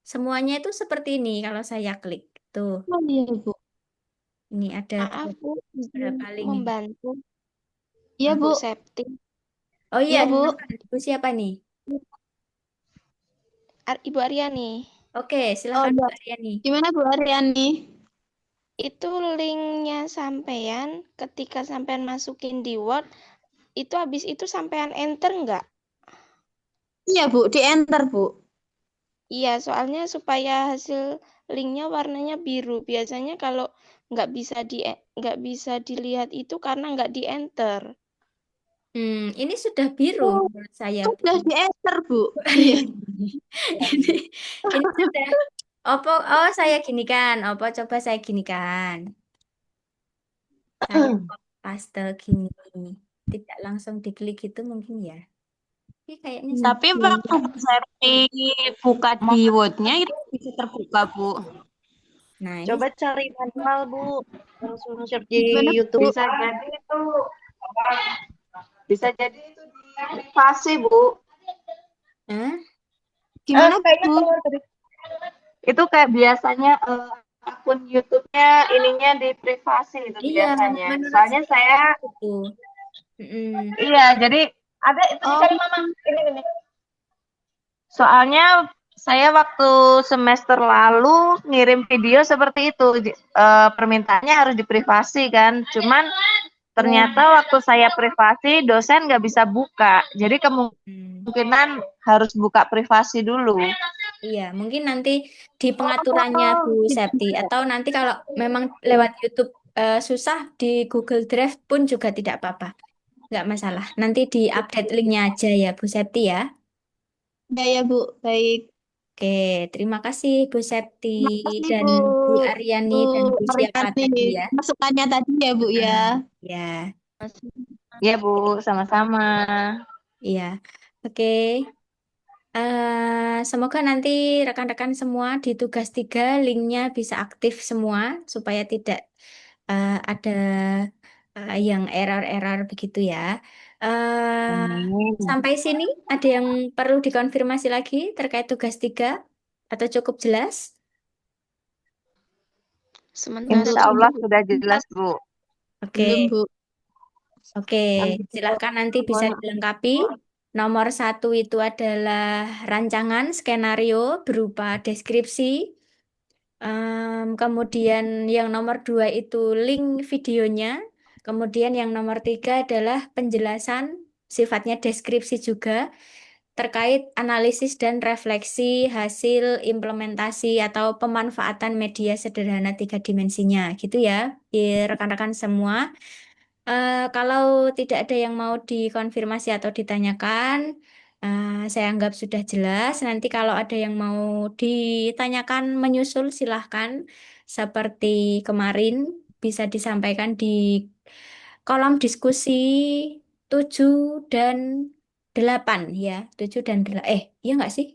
Speaker 1: semuanya itu seperti ini kalau saya klik. Tuh,
Speaker 7: Oh iya Bu.
Speaker 1: ini ada
Speaker 5: Maaf Bu, izin
Speaker 1: berapa link ini?
Speaker 5: membantu
Speaker 7: Iya
Speaker 1: Hah?
Speaker 7: Bu.
Speaker 5: Bu Septi.
Speaker 1: Oh iya,
Speaker 7: Iya Bu.
Speaker 1: silakan. Bu siapa nih?
Speaker 5: Ibu Aryani.
Speaker 1: Oke,
Speaker 7: Oh
Speaker 1: silakan
Speaker 7: iya.
Speaker 1: Bu Aryani.
Speaker 7: Gimana Bu Aryani?
Speaker 5: Itu linknya sampean ketika sampean masukin di Word, itu habis itu sampean enter nggak?
Speaker 7: Iya Bu, di enter Bu.
Speaker 5: Iya, soalnya supaya hasil linknya warnanya biru. Biasanya kalau nggak bisa dilihat itu karena nggak di enter.
Speaker 1: Ini sudah biru
Speaker 7: Oh,
Speaker 1: menurut saya, Bu.
Speaker 7: sudah di enter Bu.
Speaker 1: Bu
Speaker 7: Iya.
Speaker 1: Aryani. Ini, ini sudah. Oh, saya ginikan. Coba saya ginikan. Saya paste gini. tidak langsung diklik itu mungkin ya. Tapi kayaknya
Speaker 10: Tapi waktu Bu Septi buka di Word-nya itu bisa terbuka, Bu.
Speaker 1: Nah, ini
Speaker 6: Coba cari manual, Bu. Langsung search di
Speaker 10: Gimana,
Speaker 6: YouTube.
Speaker 10: Bu?
Speaker 12: Bisa jadi itu di privasi, Bu.
Speaker 10: Gimana,
Speaker 12: Kayaknya
Speaker 10: Bu?
Speaker 12: kalau tadi itu kayak biasanya akun YouTube-nya ininya di privasi itu
Speaker 1: iya,
Speaker 12: biasanya.
Speaker 1: menurut
Speaker 12: Soalnya
Speaker 1: saya
Speaker 12: saya
Speaker 1: itu.
Speaker 12: iya, jadi ada itu dicari Mama. Ini. Soalnya saya waktu semester lalu ngirim video seperti itu, permintaannya harus diprivasi kan. Cuman ternyata waktu saya privasi dosen nggak bisa buka, jadi kemungkinan harus buka privasi dulu.
Speaker 1: Iya, mungkin nanti di pengaturannya Bu Septi atau nanti kalau memang lewat YouTube susah di Google Drive pun juga tidak apa-apa, nggak masalah. Nanti di-update linknya aja ya Bu Septi ya.
Speaker 7: Ya, Bu. Baik.
Speaker 1: Oke, terima kasih Bu Septi
Speaker 7: Makasih,
Speaker 1: dan Bu Aryani dan Bu siapa
Speaker 7: Aryani.
Speaker 1: tadi ya.
Speaker 7: Masukannya tadi ya, Bu ya.
Speaker 1: Ya,
Speaker 12: Ya Bu, sama-sama.
Speaker 1: iya. Oke. Semoga nanti rekan-rekan semua di tugas 3 linknya bisa aktif semua supaya tidak ada yang error-error begitu ya. Sampai sini ada yang perlu dikonfirmasi lagi terkait tugas 3 atau cukup jelas?
Speaker 5: Sementara
Speaker 12: Insya Allah sudah jelas Bu.
Speaker 1: Oke.
Speaker 7: Belum, Bu.
Speaker 1: Oke, silahkan nanti bisa dilengkapi. Nomor 1 itu adalah rancangan skenario berupa deskripsi. Kemudian yang nomor 2 itu link videonya. Kemudian yang nomor 3 adalah penjelasan, sifatnya deskripsi juga, terkait analisis dan refleksi hasil implementasi atau pemanfaatan media sederhana 3 dimensinya. Gitu ya, rekan-rekan semua. Kalau tidak ada yang mau dikonfirmasi atau ditanyakan, saya anggap sudah jelas. Nanti kalau ada yang mau ditanyakan, menyusul silahkan. Seperti kemarin bisa disampaikan di kolom diskusi 7 dan 8 ya. 7 dan 8. Iya nggak sih?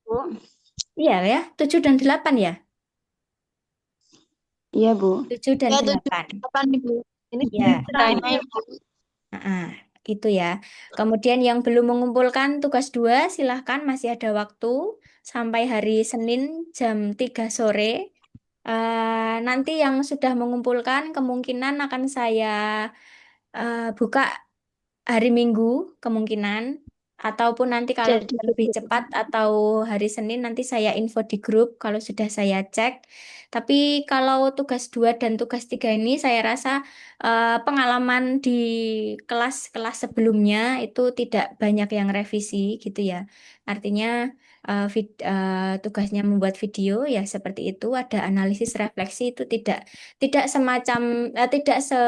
Speaker 10: Bu.
Speaker 1: Iya ya, 7 dan 8 ya?
Speaker 10: Iya, Bu.
Speaker 1: 7 dan
Speaker 7: Ya,
Speaker 1: 8.
Speaker 7: 8 nih, Bu. Ini
Speaker 1: Ya. Gitu ya. Kemudian yang belum mengumpulkan tugas 2, silahkan masih ada waktu sampai hari Senin jam 3 sore. Nanti yang sudah mengumpulkan kemungkinan akan saya buka hari Minggu kemungkinan. Ataupun nanti kalau
Speaker 5: Jadi
Speaker 1: sudah lebih cepat atau hari Senin nanti saya info di grup kalau sudah saya cek. Tapi kalau tugas 2 dan tugas 3 ini saya rasa pengalaman di kelas-kelas sebelumnya itu tidak banyak yang revisi gitu ya. Artinya tugasnya membuat video ya seperti itu, ada analisis refleksi itu tidak semacam tidak se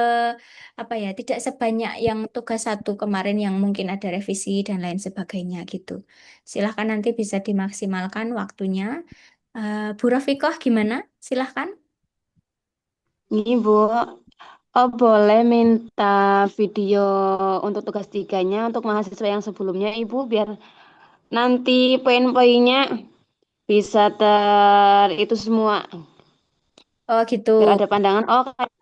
Speaker 1: apa ya, tidak sebanyak yang tugas 1 kemarin yang mungkin ada revisi dan lain sebagainya gitu. Silahkan nanti bisa dimaksimalkan waktunya. Bu Rafikoh gimana? Silahkan.
Speaker 10: Ini, Bu. Oh, boleh minta video untuk tugas 3-nya untuk mahasiswa yang sebelumnya, Ibu, biar nanti poin-poinnya bisa itu semua.
Speaker 1: Oh gitu.
Speaker 10: Biar ada pandangan, oh kayak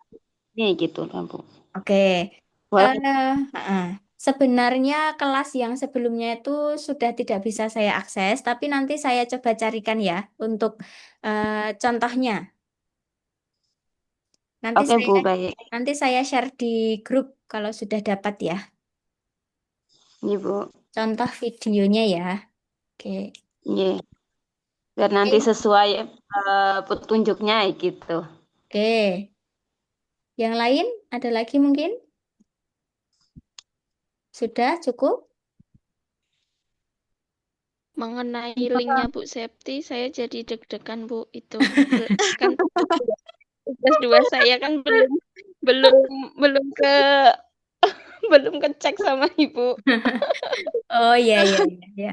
Speaker 10: ini gitu, Bu.
Speaker 1: Oke. Sebenarnya kelas yang sebelumnya itu sudah tidak bisa saya akses, tapi nanti saya coba carikan ya untuk contohnya.
Speaker 10: Oke, Bu, baik.
Speaker 1: Nanti saya share di grup kalau sudah dapat ya.
Speaker 10: Iya, Bu.
Speaker 1: Contoh videonya ya. Oke.
Speaker 10: Iya. Biar nanti sesuai petunjuknya gitu.
Speaker 1: Oke. Yang lain ada lagi mungkin? Sudah cukup?
Speaker 5: mengenai linknya Bu Septi, saya jadi deg-degan Bu itu kan tugas 2 saya kan belum belum kecek sama Ibu.
Speaker 1: Oh iya iya iya.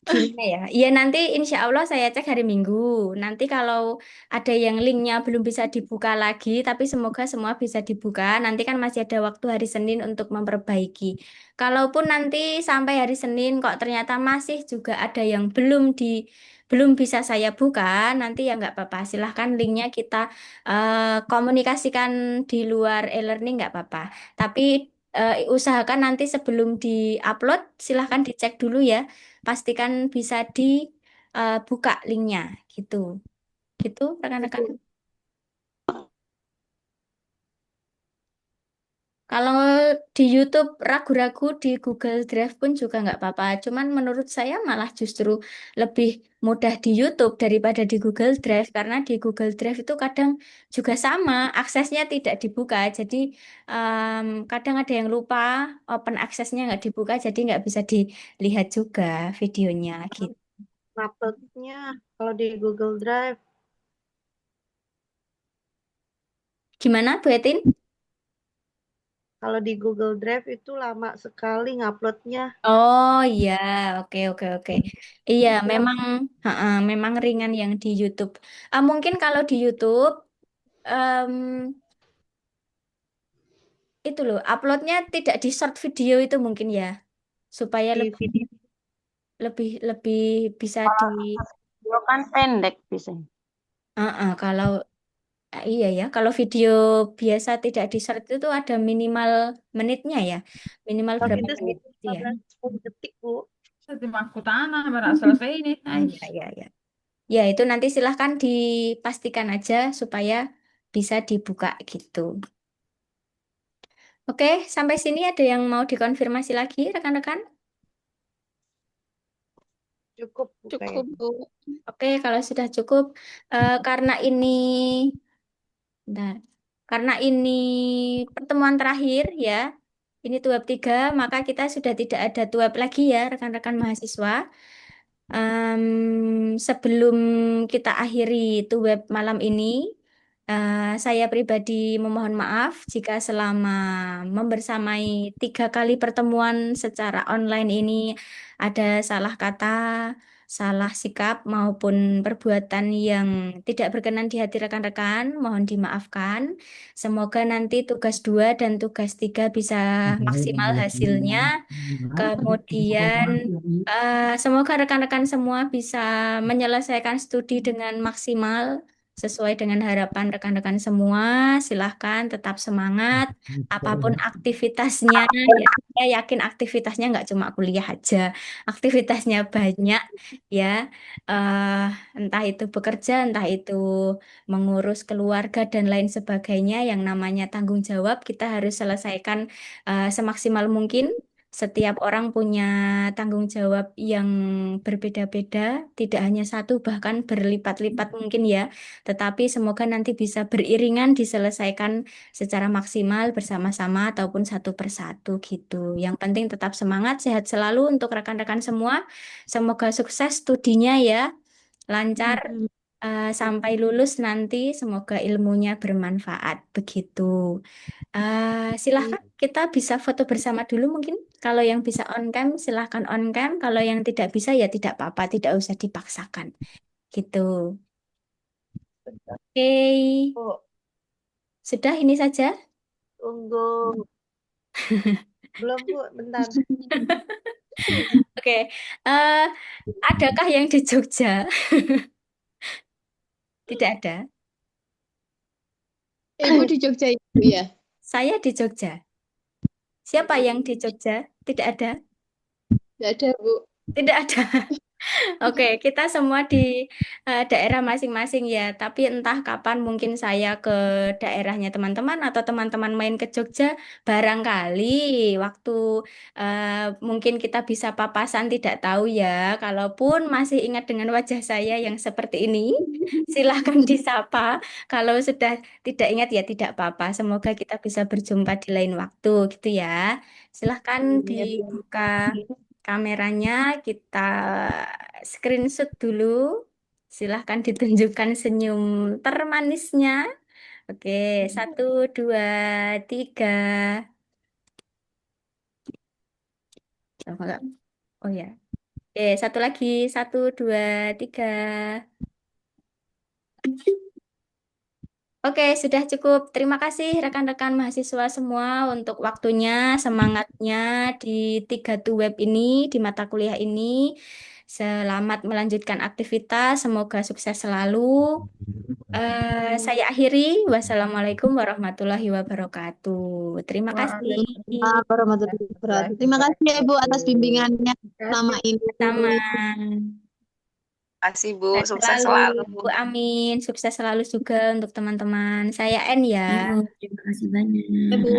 Speaker 1: Gimana ya? Iya nanti insya Allah saya cek hari Minggu. Nanti kalau ada yang linknya belum bisa dibuka lagi, tapi semoga semua bisa dibuka. Nanti kan masih ada waktu hari Senin untuk memperbaiki. Kalaupun nanti sampai hari Senin kok ternyata masih juga ada yang belum bisa saya buka, nanti ya nggak apa-apa. Silahkan linknya kita komunikasikan di luar e-learning nggak apa-apa. Tapi usahakan nanti sebelum di-upload, silahkan dicek dulu ya pastikan bisa dibuka linknya gitu gitu rekan-rekan. Kalau di YouTube ragu-ragu di Google Drive pun juga nggak apa-apa. Cuman menurut saya malah justru lebih mudah di YouTube daripada di Google Drive karena di Google Drive itu kadang juga sama aksesnya tidak dibuka. Jadi kadang ada yang lupa open aksesnya nggak dibuka jadi nggak bisa dilihat juga videonya gitu.
Speaker 6: Uploadnya kalau di Google Drive
Speaker 1: Gimana Bu Etin?
Speaker 6: kalau di Google Drive itu lama sekali nguploadnya.
Speaker 1: Oh iya, oke oke oke. Iya,
Speaker 6: Ya,
Speaker 1: memang ringan yang di YouTube. Mungkin kalau di YouTube em, itu loh, uploadnya tidak di short video itu mungkin ya, supaya
Speaker 6: di
Speaker 1: lebih
Speaker 6: video
Speaker 1: lebih lebih bisa di.
Speaker 12: Video kan pendek biasanya.
Speaker 1: Kalau iya ya, kalau video biasa tidak di short itu ada minimal menitnya ya, minimal
Speaker 6: kalau
Speaker 1: berapa
Speaker 6: itu
Speaker 1: menit gitu ya?
Speaker 6: 15 detik, Bu.
Speaker 13: Aku tanah, berak selesai ini.
Speaker 1: Iya iya iya. Ya, itu nanti silahkan dipastikan aja supaya bisa dibuka gitu. Oke, sampai sini ada yang mau dikonfirmasi lagi, rekan-rekan?
Speaker 6: Cukup, Bu,
Speaker 7: Cukup,
Speaker 6: kayaknya.
Speaker 7: Bu.
Speaker 1: Oke, kalau sudah cukup, karena ini, bentar, karena ini pertemuan terakhir ya, ini tuab 3, maka kita sudah tidak ada tuab lagi ya, rekan-rekan mahasiswa. Sebelum kita akhiri web malam ini, saya pribadi memohon maaf jika selama membersamai 3 kali pertemuan secara online ini ada salah kata, salah sikap maupun perbuatan yang tidak berkenan di hati rekan-rekan. Mohon dimaafkan. Semoga nanti tugas 2 dan tugas 3 bisa maksimal hasilnya. Kemudian semoga rekan-rekan semua bisa menyelesaikan studi dengan maksimal sesuai dengan harapan rekan-rekan semua. Silahkan tetap semangat. Apapun aktivitasnya, ya saya yakin aktivitasnya nggak cuma kuliah aja, aktivitasnya banyak ya. Eh, Entah itu bekerja, entah itu mengurus keluarga dan lain sebagainya. Yang namanya tanggung jawab kita harus selesaikan semaksimal mungkin. Setiap orang punya tanggung jawab yang berbeda-beda, tidak hanya satu, bahkan berlipat-lipat mungkin ya. Tetapi semoga nanti bisa beriringan diselesaikan secara maksimal bersama-sama ataupun satu persatu gitu. Yang penting tetap semangat, sehat selalu untuk rekan-rekan semua. Semoga sukses studinya ya, lancar sampai lulus nanti. Semoga ilmunya bermanfaat begitu. Silahkan kita bisa foto bersama dulu mungkin. Kalau yang bisa on cam silahkan on cam. Kalau yang tidak bisa ya tidak apa-apa, tidak usah dipaksakan. Gitu. Oke,
Speaker 6: Bu,
Speaker 1: sudah ini saja.
Speaker 6: tunggu. Belum, Bu, bentar.
Speaker 1: Oke, eh, adakah yang di Jogja? Tidak ada.
Speaker 7: Ibu di Jogja itu ya?
Speaker 1: Saya di Jogja. Siapa yang di Jogja? Tidak ada.
Speaker 7: Tidak ada, Bu.
Speaker 1: Tidak ada. Oke, kita semua di daerah masing-masing ya. Tapi entah kapan mungkin saya ke daerahnya teman-teman atau teman-teman main ke Jogja, barangkali waktu eh, mungkin kita bisa papasan tidak tahu ya. Kalaupun masih ingat dengan wajah saya yang seperti ini, silahkan disapa. Kalau sudah tidak ingat ya tidak apa-apa. Semoga kita bisa berjumpa di lain waktu gitu ya. Silahkan
Speaker 6: Iya, Bu.
Speaker 1: dibuka kameranya, kita screenshot dulu. Silahkan ditunjukkan senyum termanisnya. Oke, 1, 2, 3. Oh, enggak. Oh ya. Oke, satu lagi. 1, 2, 3. Oke, sudah cukup. Terima kasih rekan-rekan mahasiswa semua untuk waktunya, semangatnya di 3 web ini, di mata kuliah ini. Selamat melanjutkan aktivitas, semoga sukses selalu. Saya akhiri. Wassalamualaikum warahmatullahi wabarakatuh. Terima kasih.
Speaker 13: Waalaikumsalam
Speaker 7: Warahmatullahi wabarakatuh.
Speaker 13: warahmatullahi
Speaker 7: Terima kasih ya Ibu atas
Speaker 13: wabarakatuh.
Speaker 7: bimbingannya
Speaker 13: Terima
Speaker 7: selama
Speaker 13: kasih.
Speaker 7: ini.
Speaker 1: Sama.
Speaker 9: Kasih Bu,
Speaker 1: Sehat
Speaker 9: sukses
Speaker 1: selalu.
Speaker 9: selalu.
Speaker 1: Amin. Sukses selalu juga untuk teman-teman. Saya N ya.
Speaker 11: Ibu, terima kasih banyak.
Speaker 7: Ya Bu.